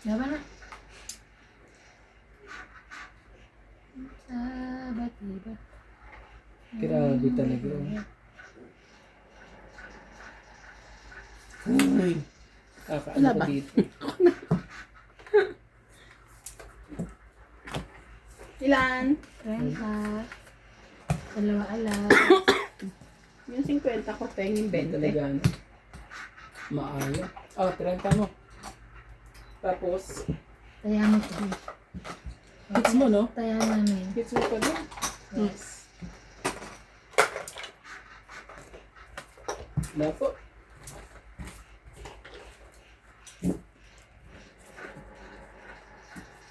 Speaker 1: Laban na. Sabat iba.
Speaker 2: Grabe talaga. Ay. Kakaano
Speaker 3: Wala
Speaker 2: ko
Speaker 3: ba?
Speaker 2: dito.
Speaker 3: Ilan?
Speaker 1: 30. Dalawa alas.
Speaker 3: Yung 50 ko, pengin
Speaker 2: Hindi
Speaker 3: 20.
Speaker 2: talaga ano. Maaya. Ah, 30 mo. Tapos,
Speaker 1: Taya mo to.
Speaker 2: hits mo, no?
Speaker 1: Taya namin.
Speaker 2: Hits mo pa din.
Speaker 1: Yes.
Speaker 2: Wala po.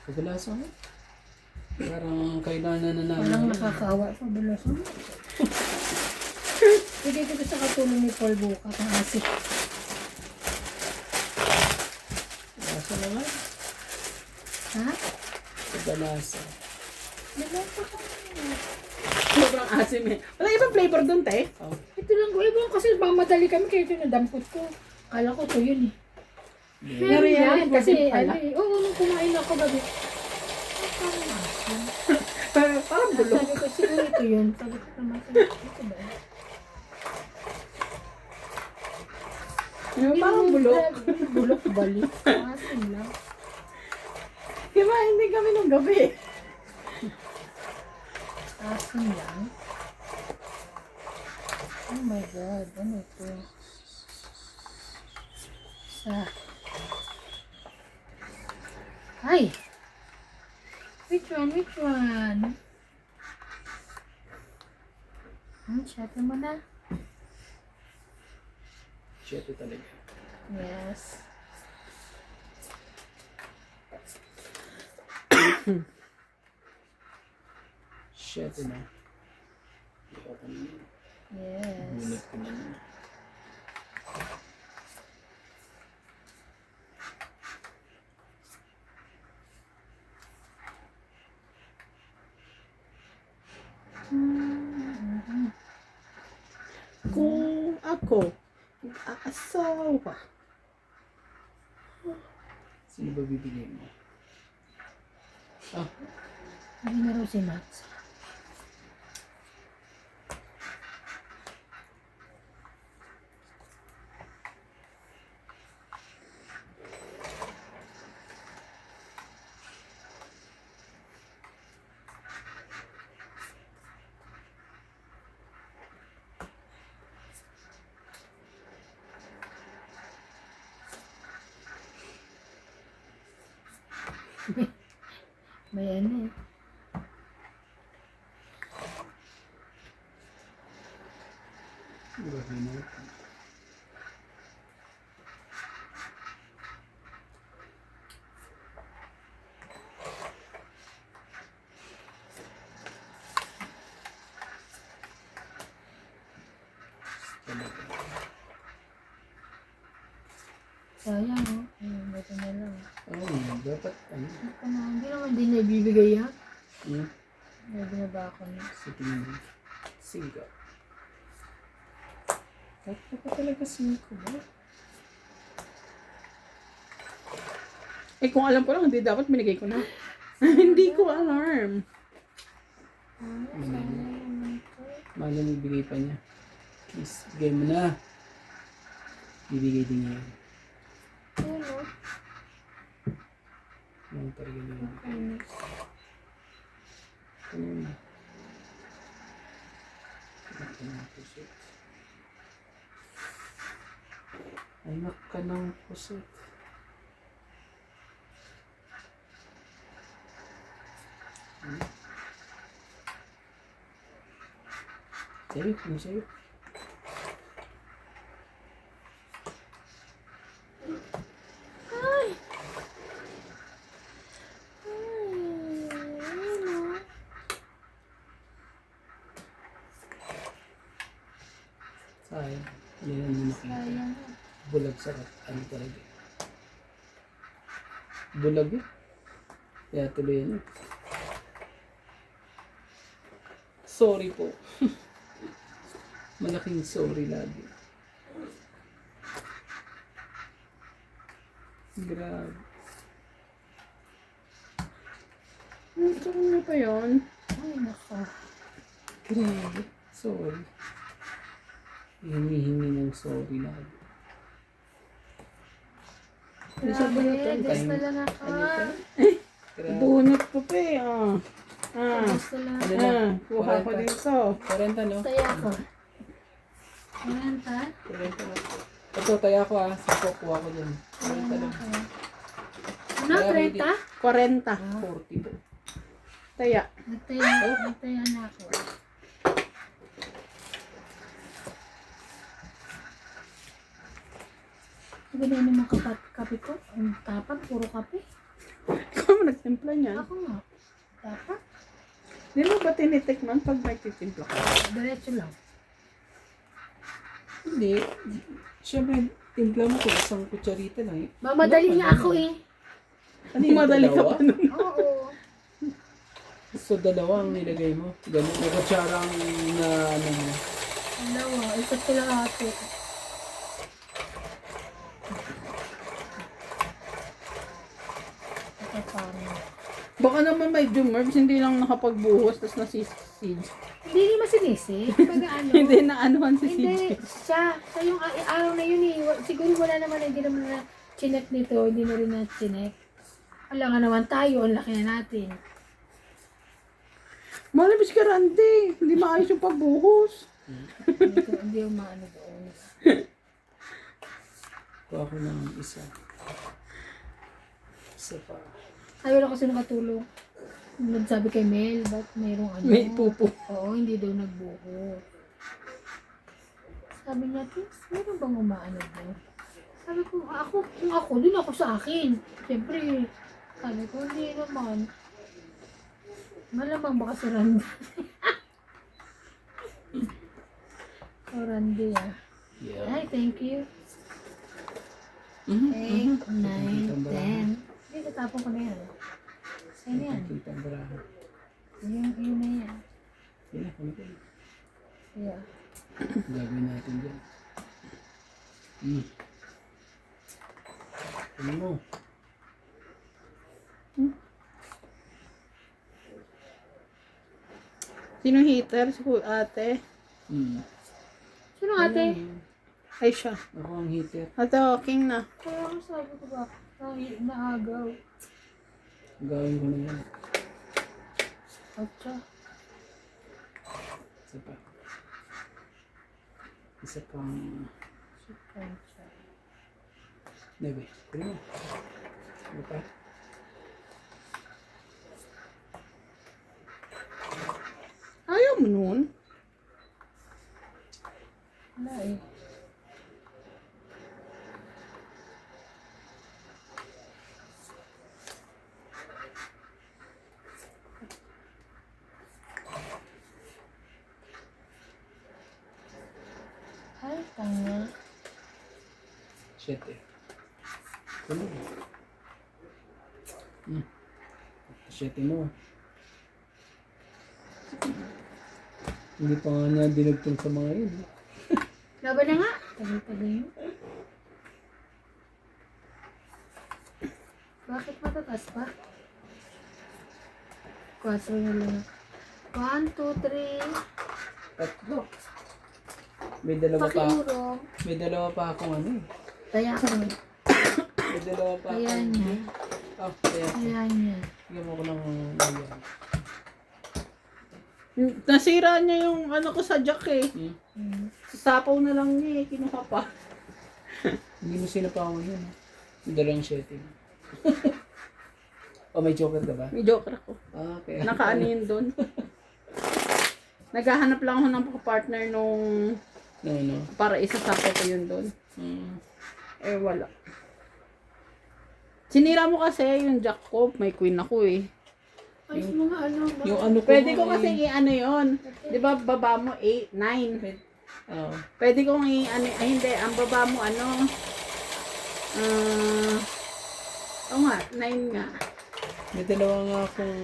Speaker 2: Pagalasan mo. Parang kailangan na namin.
Speaker 1: Walang nakakaawa sa bulasan. Bigay ko sa katulong ni Paul bukas ang asik.
Speaker 2: Pagalasan naman.
Speaker 1: Ha?
Speaker 2: Pagalasan.
Speaker 1: Nalasa ko.
Speaker 3: Sobrang asim eh. Wala ibang flavor dun, te.
Speaker 2: Oh,
Speaker 1: Ito lang ko. Ibang kasi mamadali kami kaya ito nadampot ko. Kala ko to yun eh. Meron
Speaker 3: Nangyari
Speaker 1: yan.
Speaker 3: po
Speaker 1: Kasi
Speaker 3: din pala.
Speaker 1: ano eh. Oo, nung kumain ako gabi. Ay, parang asin.
Speaker 3: Parang bulok.
Speaker 1: Sabi ko, siguro ito yun. Sabi ko naman, ito ba?
Speaker 3: Parang bulok.
Speaker 1: Bulok balik. Asin lang.
Speaker 3: Diba, hindi kami nung gabi.
Speaker 1: Asin lang. Oh my God. Ano ito? Ay! Which one? Which one? Shut mo na.
Speaker 2: shit talaga.
Speaker 1: Yes.
Speaker 2: Shit na. Ikaw pa naman.
Speaker 1: Yes.
Speaker 2: Bulat ko na naman.
Speaker 3: Kung ako, mag-aasawa.
Speaker 2: Sino ba bibigay mo? Ah,
Speaker 1: Hindi na raw si Max. May ano eh.
Speaker 2: grabe na. Talaga.
Speaker 1: Sayang oh. Ayun, buto na lang.
Speaker 2: Oh, dapat ano?
Speaker 1: Ito na, hindi naman din na ibibigay yan.
Speaker 2: Hmm?
Speaker 1: May binaba ko na.
Speaker 2: Sa tingin mo. Single. Kahit pa talaga single ba?
Speaker 3: Eh kung alam ko lang, hindi dapat binigay ko na. Hindi ko alarm.
Speaker 2: Malam ibigay pa niya. Please, bigay mo na. Bibigay din niya.
Speaker 1: Ano?
Speaker 2: Yung talaga yun. Ayun. Anak ka ng pusit. Sa'yo, kung sa'yo. Sayang. Hindi na hindi makita.
Speaker 1: Sayang.
Speaker 2: Bulag sa ano talaga. Bulag eh. Kaya tuloy yan. Sorry po. Malaking sorry lagi. Grabe.
Speaker 3: Gusto ko na pa yun.
Speaker 1: Ay, nako.
Speaker 2: Grabe. Sorry. Hinihingi ng sorry lagi.
Speaker 1: Grabe, gusto na lang ako.
Speaker 2: Ano ito? Grabe.
Speaker 3: Bunot ko pa eh.
Speaker 1: Gusto lang
Speaker 2: Ano
Speaker 1: ako.
Speaker 2: na?
Speaker 3: Kuha ko dito.
Speaker 2: 40 no?
Speaker 1: Taya ko. Kurenta?
Speaker 2: 40 na. Ito, taya ko ah. Sa kuha ko dyan. 40 lang.
Speaker 1: Ano, 30?
Speaker 3: 40.
Speaker 2: 40 po.
Speaker 3: Taya.
Speaker 1: Nagtaya na ako. Sabi na naman kape ko. Ang tapat, puro kape.
Speaker 3: Ikaw mo nagtimpla niyan.
Speaker 1: Ako nga. Tapat.
Speaker 3: Di mo ba tinitikman pag nagtitimpla ka?
Speaker 1: Diretso lang.
Speaker 2: Hindi. Siyempre, timpla mo ko isang kutsarita lang eh.
Speaker 1: Mamadali nga ako eh.
Speaker 2: Ano yung
Speaker 3: Madali ka
Speaker 2: dalawa?
Speaker 3: pa nun.
Speaker 1: Oo.
Speaker 2: So, dalawa ang nilagay mo. Ganun. May kutsarang na ano mo.
Speaker 1: Dalawa. Isa't ko lang ate. Ito paano.
Speaker 3: Baka naman may nerves, hindi lang nakapagbuhos, tapos nasisid.
Speaker 1: Hindi naman sinisi. Pag ano.
Speaker 3: Hindi na anuhan si
Speaker 1: Hindi.
Speaker 3: CJ.
Speaker 1: Siya yung araw na yun eh. Siguro wala naman, hindi naman na chinek nito. Hindi na rin na chinek. Wala nga naman tayo. Ang laki na natin.
Speaker 3: Malabis ka, Randy. Hindi maayos yung pagbuhos.
Speaker 1: Hindi yung maano doon.
Speaker 2: Kuha ko ng isa. Isa pa.
Speaker 1: Ayaw lang kasi nakatulong. Nagsabi kay Mel, ba't mayroong ano?
Speaker 3: May pupo.
Speaker 1: Oo, hindi daw nagbuho. Sabi niya, Tix, meron bang umaano doon? Sabi ko, kung ako, dun ako sa akin. Siyempre, sabi ko, hindi naman. Malamang baka si Randy. Oh, Randy ah.
Speaker 2: Yeah.
Speaker 1: Ay, thank you.
Speaker 2: Mhm.
Speaker 1: 8, 9, 10. Hindi, katapon ko na yan. Saan yan?
Speaker 2: Kita ang baraha.
Speaker 1: Yun na yan.
Speaker 2: Yan na, ano ko.
Speaker 1: Yeah.
Speaker 2: Gagawin natin dyan. Ano mo?
Speaker 3: Sino heater? Si ate.
Speaker 1: Sino ate?
Speaker 3: Ay siya.
Speaker 2: Ako ang heater.
Speaker 3: Ate, okay na.
Speaker 1: Kaya ako sabi ko ba, naagaw.
Speaker 2: Gawin ko na yan.
Speaker 1: Atsa.
Speaker 2: Isa pa. Isa pang...
Speaker 1: Atsa.
Speaker 2: Nebe. Kunin mo. Ano pa?
Speaker 3: Ayaw mo nun.
Speaker 1: Wala eh. Ay, tanga.
Speaker 2: 7. Kunin mo. 7 mo. Hindi pa nga na dinugtong sa mga yun.
Speaker 1: Laban na nga. Tagal-tagal yun. Bakit matataas pa? 4 na lang. 1, 2, 3.
Speaker 2: Tatlo. May dalawa pa.
Speaker 1: Pakiurong.
Speaker 2: May dalawa pa akong ano eh.
Speaker 1: Taya ko.
Speaker 2: May dalawa pa
Speaker 1: Ayan
Speaker 2: akong...
Speaker 1: niya.
Speaker 2: Oh, kaya.
Speaker 1: Ayan niya.
Speaker 2: Bigyan mo ko ng ayan.
Speaker 3: Nasira niya yung ano ko sa jack eh. Sapaw na lang niya eh, kinuha pa.
Speaker 2: Hindi mo sinapawan yun. Yung dalawang setting. Oh, may joker ka ba?
Speaker 3: May joker ako.
Speaker 2: Ah, kaya.
Speaker 3: Nakaano yun doon. Naghahanap lang ako ng partner nung
Speaker 2: No.
Speaker 3: para isasapaw ko yun doon. Eh wala. Sinira mo kasi yung jack ko, may queen ako eh.
Speaker 1: Ay, mga ano.
Speaker 2: Yung ano ko
Speaker 3: Pwede ko
Speaker 2: nga
Speaker 3: kasi
Speaker 2: eh.
Speaker 3: i-ano yun. Di ba baba mo 8, 9.
Speaker 2: Oh.
Speaker 3: Pwede kong i-ano, ay hindi, ang baba mo ano, oo nga, 9 nga.
Speaker 2: May dalawa nga akong...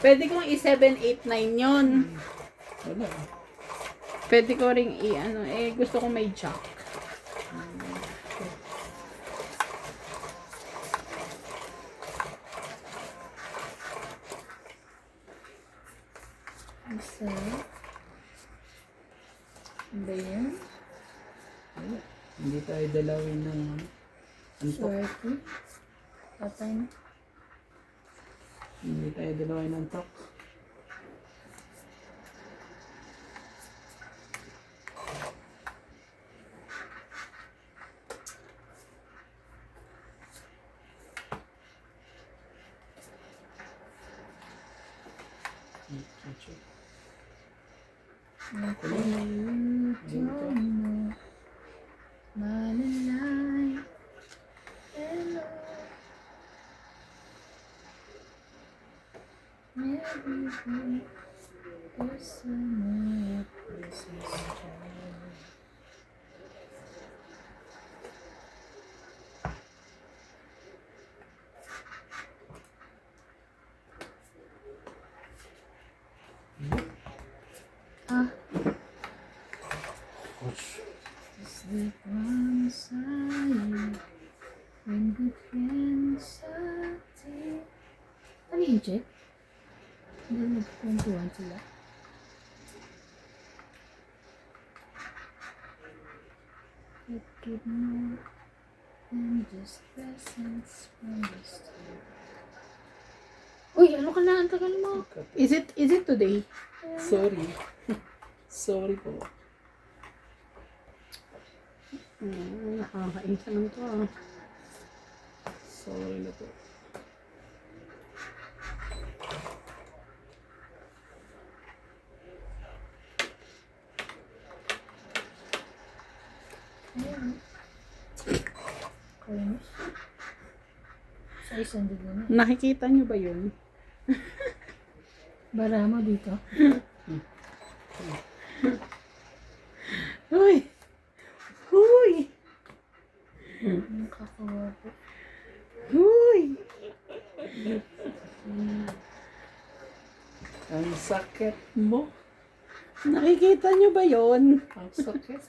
Speaker 3: Pwede kong i-7, 8, 9 yun.
Speaker 2: Wala.
Speaker 3: Pwede ko ring i-ano, eh gusto ko may jack.
Speaker 1: Isa. Ano ba yan?
Speaker 2: Wala. Hindi tayo dalawin ng... Antok.
Speaker 1: Swerte. Patay na.
Speaker 2: Hindi tayo dalawin ng antok.
Speaker 1: Malalay. Hello. Maybe there's some places. Ah. Sleep on side when the friends are dead. Ano yung check? Hindi nagkwentuhan sila. It give more than just presents from the start. Uy, ano ka na? Ang tagal mo.
Speaker 3: Is it today?
Speaker 2: Sorry. Sorry po.
Speaker 3: Nakakainsa naman to ah.
Speaker 2: Sorry na po.
Speaker 1: Ayan. Kainis. Sa isang dugo na.
Speaker 3: Nakikita nyo ba yun?
Speaker 1: Bara mo dito.
Speaker 3: Uy! Uy!
Speaker 1: Ang kakawapo.
Speaker 3: Uy!
Speaker 2: Ang sakit mo.
Speaker 3: Nakikita nyo ba yun?
Speaker 2: Ang sakit.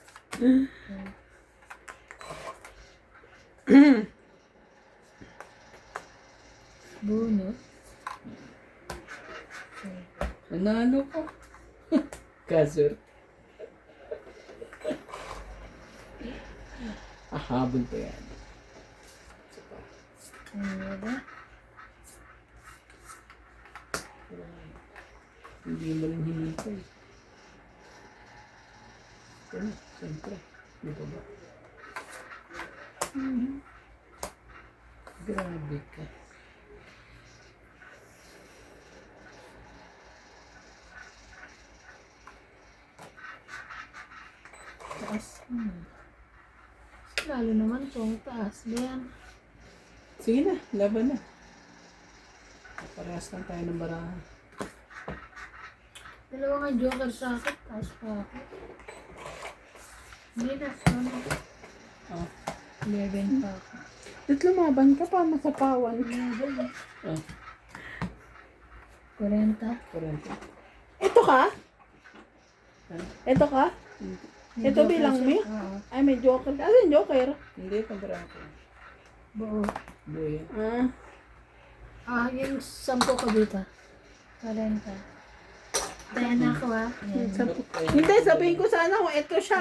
Speaker 1: Bunot.
Speaker 2: Nanalo ko. Kasur. Habol pa yan.
Speaker 1: Ano ba?
Speaker 2: Hindi mo rin hinintay. Ano? Siyempre. Di ba ba? Grabe ka.
Speaker 1: Taas. Lalo naman itong taas. Bayan.
Speaker 2: Sige na, laban na. Parehas lang tayo ng baraha.
Speaker 1: Dalawa nga joker sa akin. Taas pa ako. Hindi na. Ano?
Speaker 2: Oh.
Speaker 1: 11 pa ako.
Speaker 3: Dito lumaban ka pa, masapawan.
Speaker 1: 11.
Speaker 2: Oh.
Speaker 1: 40.
Speaker 2: 40.
Speaker 3: Ito ka? Ito ka?
Speaker 1: May
Speaker 3: Ito
Speaker 1: joker
Speaker 3: bilang
Speaker 1: siya.
Speaker 3: me?
Speaker 1: Oo.
Speaker 3: Ay, may joker. Ano yung joker?
Speaker 2: Hindi, pabaraha ko.
Speaker 1: Buo.
Speaker 2: Buya.
Speaker 3: Ah,
Speaker 1: Ah, yung 10 ko dito. Kalenta. Diana ko ah. Ayan.
Speaker 3: Hindi, sabihin ko sana kung ito siya.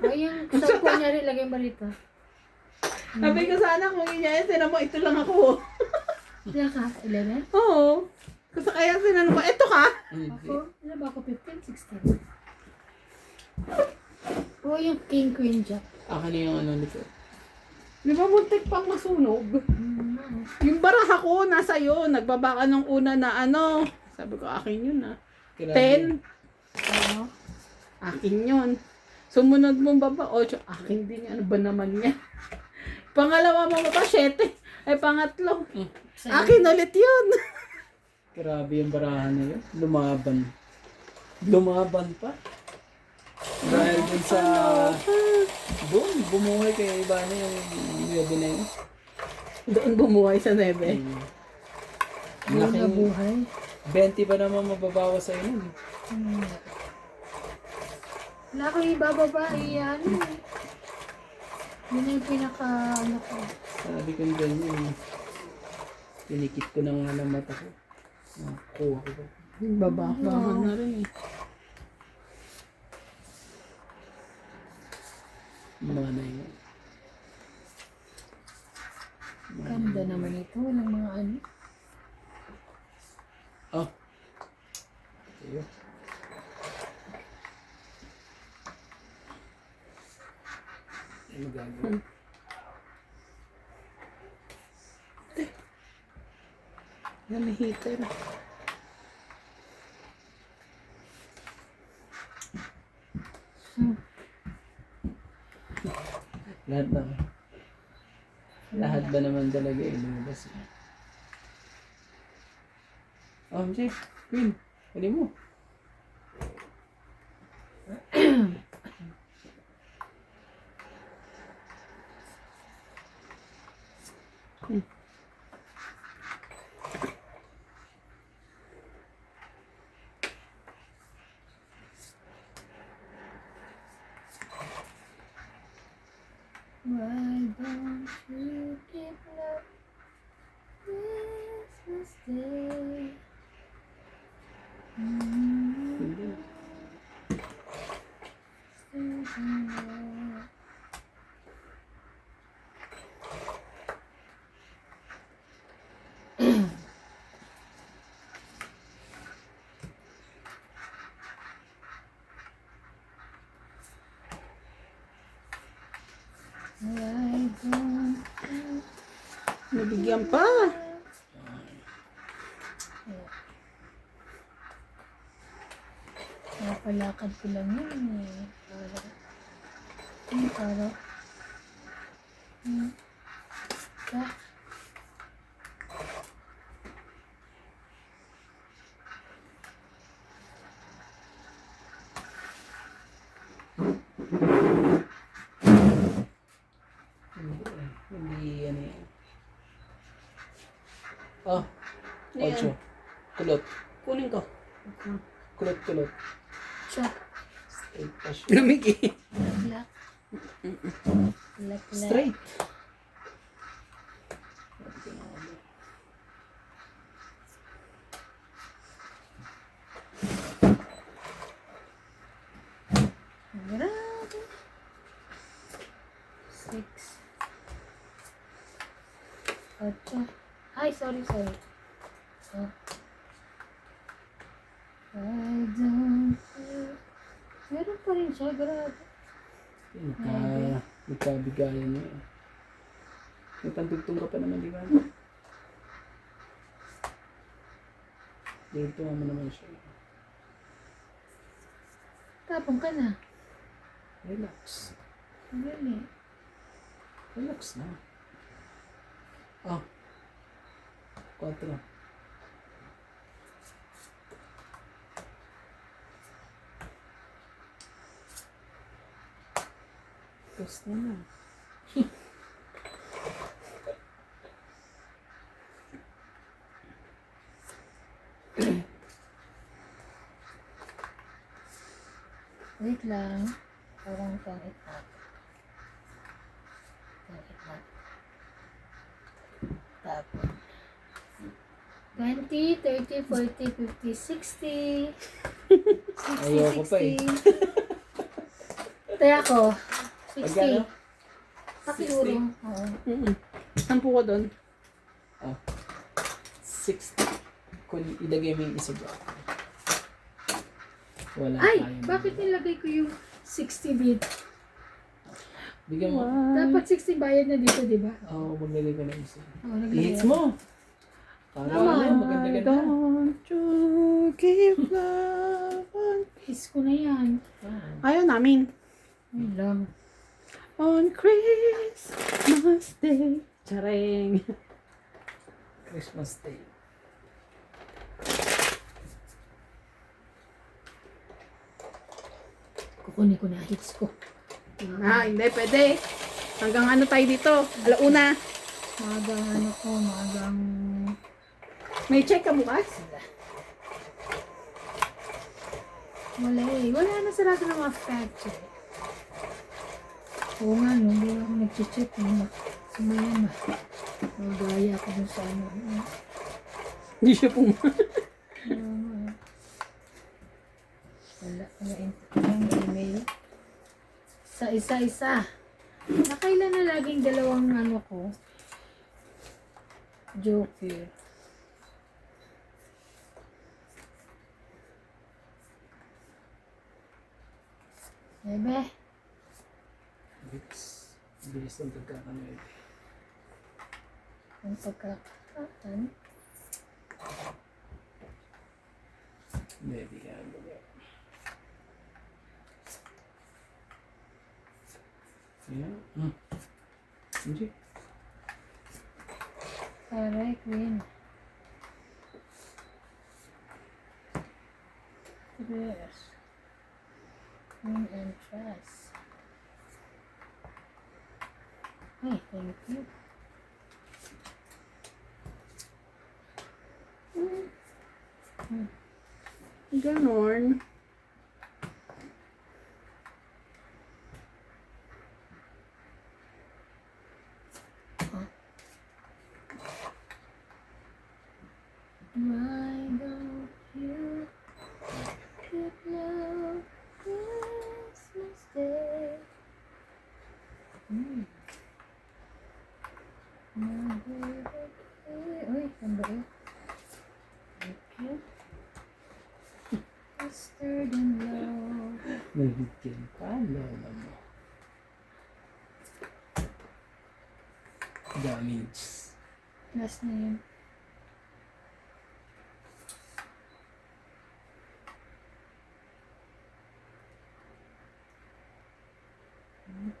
Speaker 1: Ay, yung sa upuan niya rin, lagay mo rito.
Speaker 3: Sabihin ko sana kung yun yan, tinan mo, ito lang ako.
Speaker 1: Ilan ka? 11?
Speaker 3: Oo. Kasi kaya sinanong ko, ito ka?
Speaker 1: Ako? Ano ba ako? 15, 16? Oo, yung king, queen, jack.
Speaker 2: Akin na yung ano nito.
Speaker 3: Di ba muntik pang masunog?
Speaker 1: Mm.
Speaker 3: Yung baraha ko, nasa iyo. Nagbaba ka nung una na ano. Sabi ko, akin yun ah. 10.
Speaker 1: Oo.
Speaker 3: Akin yun. Sumunod mong baba, 8. Akin din yan. Ano ba naman yan? Pangalawa mo baba, 7. Ay, pangatlo.
Speaker 1: Sa'yo.
Speaker 3: Akin ulit yun.
Speaker 2: Grabe yung barahan na yun. Lumaban. Lumaban pa. Dahil dun sa... Doon, bumuhay kay iba na yung gabi na yun.
Speaker 3: Doon bumuhay sa nebe.
Speaker 1: Hindi na buhay.
Speaker 2: 20 pa naman mababawas sa inyo.
Speaker 1: Hmm. Wala ko ibababa, iyan. Yun yung pinaka, ano ko.
Speaker 2: Sabi ko ganyan. Pinikit ko na nga ng mata ko. Kuha ko ba?
Speaker 3: Babahan na rin eh.
Speaker 2: Mga na yun.
Speaker 1: Ganda naman ito. Walang mga ano.
Speaker 2: Oh. Ayun. Ano gagawin?
Speaker 3: Yan, may heater.
Speaker 2: Lahat ba naman talaga ilabas? Oh, Jay, Queen, pwede mo.
Speaker 1: Why don't you keep love Christmas Day?
Speaker 2: Hindi.
Speaker 1: Why don't
Speaker 3: Nabigyan pa.
Speaker 1: Napalakad ko lang yun eh. Para. Ah.
Speaker 2: Hindi, ano yan. Oh,
Speaker 3: Ayan.
Speaker 2: 8. Kulot.
Speaker 3: Kunin ko.
Speaker 2: Kulot.
Speaker 1: Chop.
Speaker 2: Straight pa siya.
Speaker 3: Lamig eh.
Speaker 1: Black. Black.
Speaker 2: Straight.
Speaker 1: Grabe. 6. 8. Ay, sorry. Oh. I don't feel... Meron pa rin siya, grabe.
Speaker 2: Magkabigayan niya. May pantugtong ka pa naman, di ba? Dito mo naman siya.
Speaker 1: Tapong ka na.
Speaker 2: Relax.
Speaker 1: Really?
Speaker 2: Relax na. Ah. 4. Tapos na na.
Speaker 1: Wait lang. Parang pangit na. Pangit na. Tapon. 20, 30, 40, 50, 60. 60,
Speaker 2: Ayoko pa eh.
Speaker 1: 60. Kaya ako,
Speaker 2: Magkano?
Speaker 1: 60. Pakiurong. Oo.
Speaker 3: Sampu ko doon.
Speaker 2: 60. Kung ilagay mo yung isa dyan. Wala
Speaker 1: Ay,
Speaker 2: tayong-
Speaker 1: bakit nilagay ko yung 60 dito?
Speaker 2: Bigyan mo.
Speaker 1: Dapat 60 bayad na dito, di ba?
Speaker 2: Oo, maglagay ka ng isa.
Speaker 1: Oo, naglagay
Speaker 2: I-hits
Speaker 1: ako.
Speaker 2: mo. Para ano, maganda-ganda.
Speaker 3: Don't you give love.
Speaker 1: Kiss ko na yan.
Speaker 3: Ayaw namin.
Speaker 1: Ay lang.
Speaker 3: On Christmas Day. Chareng.
Speaker 2: Christmas Day.
Speaker 1: Kukunin ko na hits ko.
Speaker 3: Hindi pwede. Hanggang ano tayo dito? Alauna.
Speaker 1: Magang ano ko, magang...
Speaker 3: May check ka bukas?
Speaker 1: Wala eh. Wala na sarado ng mga fact check. Oo nga, no. Hindi ako nag-check. Sumaya na. Magaya ako dun sa ano.
Speaker 3: Hindi siya pumunta.
Speaker 1: Wala. Walang email. Sa isa-isa. Nakailan na laging dalawang ano ko? Joker. Bebe.
Speaker 2: Bilis ng pagkakamay.
Speaker 1: Ang pagkakatan.
Speaker 2: Maybe ka ba? Ayan. Hindi.
Speaker 1: Aray, Queen. Yes. Queen and Trust. Ay, thank you.
Speaker 3: Ganon.
Speaker 1: Why don't you keep love Christmas Day? My baby. Uy, ang ba yun? Thank you. Faster than love.
Speaker 2: Nabigyan pa. Lola mo. Damage.
Speaker 1: Last na yun.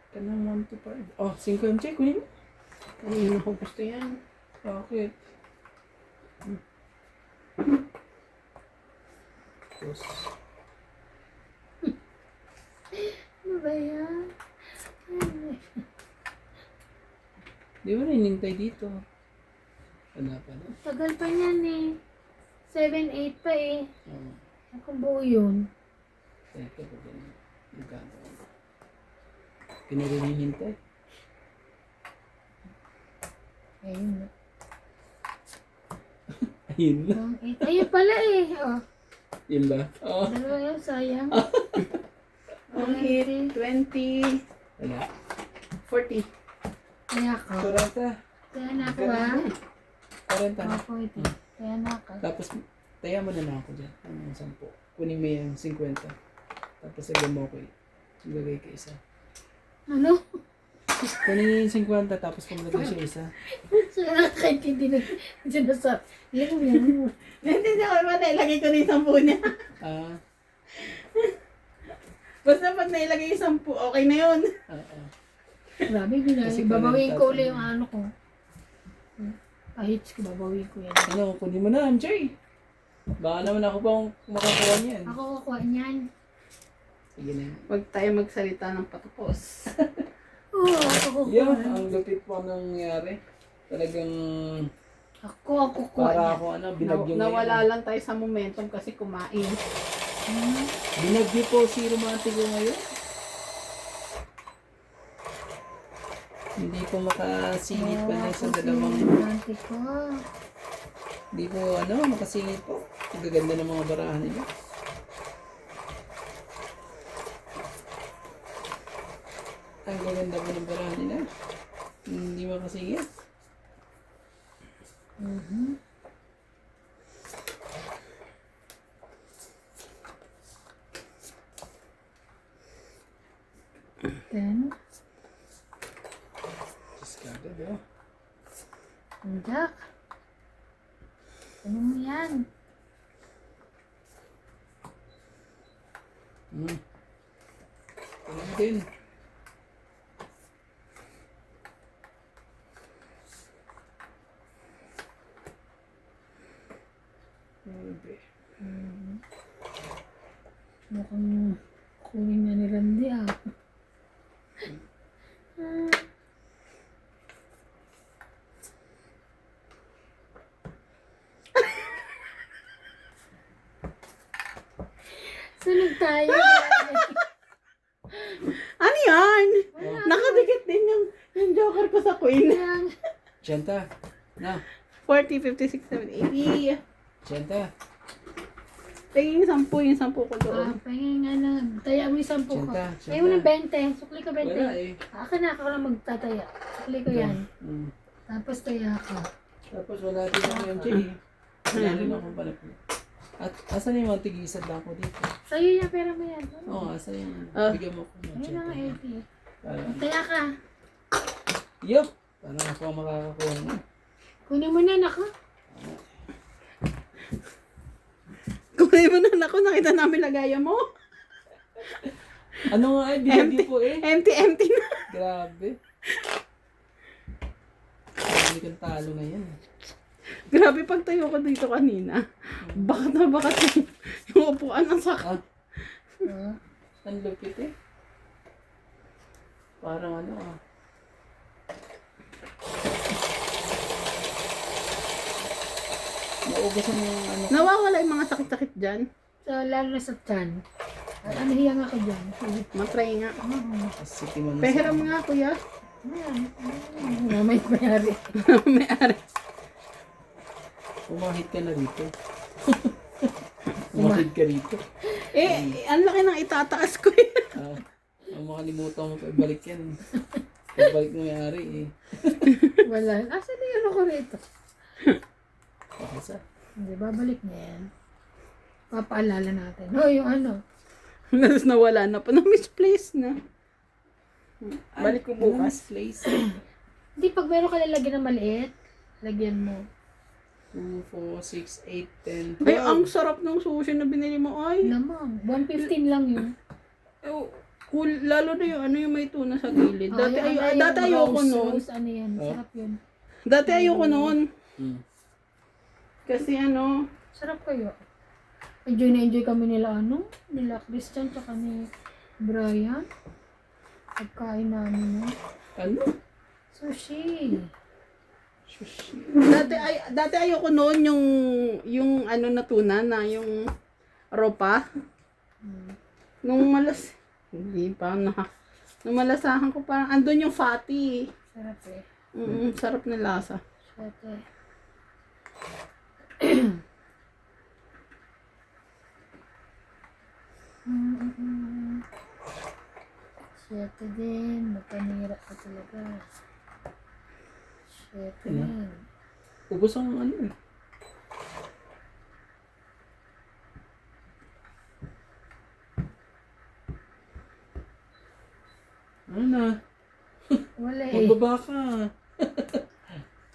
Speaker 2: Kanang 1 to 5. Oh, 5 yung check. Kunin mo.
Speaker 3: Ayun ako gusto yan.
Speaker 2: Bakit? Tapos,
Speaker 1: Ano ba yan?
Speaker 2: di ba ninintay dito? Wala pa na.
Speaker 1: Tagal pa niyan eh. 7-8 pa eh.
Speaker 2: Oh,
Speaker 1: Akong buo yun.
Speaker 2: teka pa din. Magkano? Pinarinihintay.
Speaker 1: Ayun na.
Speaker 2: Ayun na.
Speaker 1: Ang 8. Ayun pala eh. Oh.
Speaker 2: Yun ba? Oh.
Speaker 1: Dalawa yun, sayang.
Speaker 3: Ang hit, 20,
Speaker 2: Wala.
Speaker 3: 40.
Speaker 1: Kaya ako.
Speaker 2: Surata.
Speaker 1: Kaya na ako ha.
Speaker 2: 40 na.
Speaker 1: Ako ito. Kaya na ako.
Speaker 2: Tapos, taya mo na lang ako dyan. Ang 10. Kunin mo yung 50. Tapos, lagyan mo ko ilagay ka isa.
Speaker 1: Ano?
Speaker 2: Kunin yung 50, tapos pumulagay siya isa.
Speaker 1: So, nakakaintindi na sinasabi. Yan yan.
Speaker 3: Hindi ako ba nailagay ko na yung 10 niya.
Speaker 2: Ah,
Speaker 3: Basta pag nailagay yung 10, okay na yun.
Speaker 1: Grabe,
Speaker 2: Kasi
Speaker 1: babawin ko
Speaker 2: kung
Speaker 1: ulit yung ano ko. Pahits ko, babawin ko yan.
Speaker 2: ano, kunin mo na, MJ. Baka naman ako pang makakuha niyan.
Speaker 1: Ako kukuha niyan.
Speaker 2: Sige na.
Speaker 3: Huwag tayo magsalita ng patupos.
Speaker 1: Oo, ako kukuha.
Speaker 2: Yan, ang lupit po nangyari. Talagang
Speaker 1: Ako kukuha
Speaker 2: para
Speaker 1: niyan.
Speaker 2: ako ano, binagyo
Speaker 3: Nawala
Speaker 2: ngayon.
Speaker 3: lang tayo sa momentum kasi kumain.
Speaker 2: Binagyo po si Romantico ngayon. Hindi po makasilip pa na sa dalawang
Speaker 1: Romante ko.
Speaker 2: Hindi po makasingit po. Ang gaganda ng mga barahan nila. Ang gaganda po ng barahan nila. Hindi makasingit.
Speaker 1: Then,
Speaker 2: Just kagad
Speaker 1: Jack. Ano mo yan?
Speaker 2: Ano din? Grabe.
Speaker 1: Mukhang kunin na ni Randy Sunog tayo.
Speaker 3: Ano yan? Nakadikit din yung joker ko sa queen.
Speaker 2: Chenta. Na.
Speaker 3: 40, 50, 60, 70, 80.
Speaker 2: Chenta.
Speaker 3: Tingin yung 10 ko doon.
Speaker 1: Pahingin nga na. Taya mo yung 10 ko.
Speaker 2: Siyenta,
Speaker 1: Ayaw mo ng 20. Sukli ko 20.
Speaker 2: Wala eh.
Speaker 1: Ako lang magtataya. Sukli ko yan. Tapos taya ka.
Speaker 2: Tapos wala din ako yung Jay. Wala rin ako pala. At asan yung mga tigisad lang ko dito?
Speaker 1: Sa'yo yung pera mo yan.
Speaker 2: Oo, asan yung bigyan mo ko ng
Speaker 1: Ayun na nga,
Speaker 2: Chenta.
Speaker 1: 80.
Speaker 2: Para,
Speaker 1: Taya ka.
Speaker 2: yup! Parang ako ang makakakuha mo.
Speaker 1: Kunin mo na, nako.
Speaker 3: Kunin mo na ako, nakita namin lagayan mo.
Speaker 2: Ano nga eh, binigyan po eh.
Speaker 3: Empty na.
Speaker 2: Grabe. Hindi kang talo ngayon.
Speaker 3: Grabe pagtayo ko dito kanina. Bakat na bakat yung upuan ng sakit.
Speaker 2: Ang lupit eh. Parang naubusan mo yung
Speaker 3: Nawawala yung mga sakit-sakit dyan.
Speaker 1: So, lalo na sa tiyan. Ano hiyang ako dyan?
Speaker 3: Matry nga.
Speaker 2: City mo na
Speaker 3: Pehiram nga kuya.
Speaker 1: May mayari.
Speaker 3: May ari.
Speaker 2: Umahit ka na rito. Umahit ka rito.
Speaker 3: Ang laki ng itataas ko eh.
Speaker 2: Ang makalimutan mo pa ibalik yan. Pagbalik mo may-ari eh.
Speaker 1: Wala. Asa na yun ako rito?
Speaker 2: Pakasa.
Speaker 1: Hindi, babalik niya yan. Papaalala natin. Yung
Speaker 3: Tapos nawala na pa. Na-misplace na. Balik ko bukas.
Speaker 2: Place.
Speaker 1: Hindi, pag meron ka lalagyan ng maliit, lagyan mo.
Speaker 2: 2, 4, 6, 8, 10, 12.
Speaker 3: Ay, ang sarap ng sushi na binili mo. Ay,
Speaker 1: Naman, 115 lang yun.
Speaker 3: cool. Lalo na yung may tuna sa gilid. Dati,
Speaker 1: Yung
Speaker 3: dati ayoko
Speaker 1: rose,
Speaker 3: noon.
Speaker 1: Ano yan, sarap yun.
Speaker 3: Dati ayoko noon. Kasi
Speaker 1: Sarap kayo. Enjoy na enjoy kami nila Christian tsaka ni Brian. Pagkain namin
Speaker 2: Ano?
Speaker 1: Sushi.
Speaker 2: Sushi.
Speaker 3: Dati ayoko noon yung na tuna na yung ropa. Nung hindi pa nung malasahan ko parang andun yung fatty.
Speaker 1: Sarap eh.
Speaker 3: Sarap na lasa.
Speaker 1: Sarap eh. Siyete din. Magpanira ka talaga. Siyete din.
Speaker 2: Ubus ang eh. Ano na?
Speaker 1: Wala eh.
Speaker 2: Magbaba ka.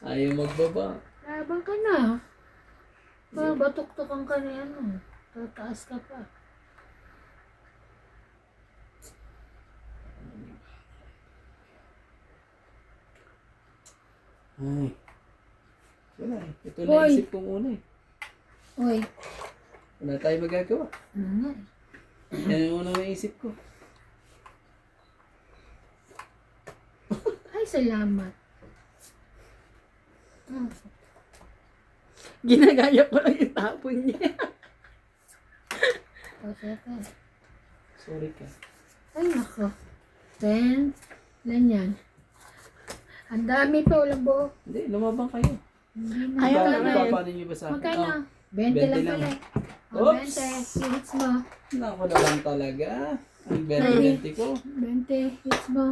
Speaker 2: Ayaw magbaba.
Speaker 1: Labang ka na. Batuk-tukan ka na yan. Tataas ka pa.
Speaker 2: Ay. Wala eh. Ito
Speaker 1: Hoy.
Speaker 2: na isip kong una eh.
Speaker 1: Uy.
Speaker 2: Wala tayo magagawa.
Speaker 1: Ano nga eh.
Speaker 2: Yan yung unang naisip ko.
Speaker 1: Ay, salamat.
Speaker 3: Ginagaya ko lang yung tapon niya.
Speaker 1: Siyete.
Speaker 2: Sorry ka.
Speaker 1: Ay, nako. Then, ilan yan? Ang dami pa, walang buo.
Speaker 2: Hindi, lumabang kayo.
Speaker 3: Ayaw
Speaker 2: Paano
Speaker 3: naman.
Speaker 2: papaano niyo ba sa akin?
Speaker 1: Magkano?
Speaker 2: Oh,
Speaker 1: 20 lang
Speaker 2: 20 lang.
Speaker 1: pala. O,
Speaker 2: Oops.
Speaker 1: 20. Hits mo.
Speaker 2: Naku na lang talaga. Ang 20-20 ko.
Speaker 1: 20. Hits mo.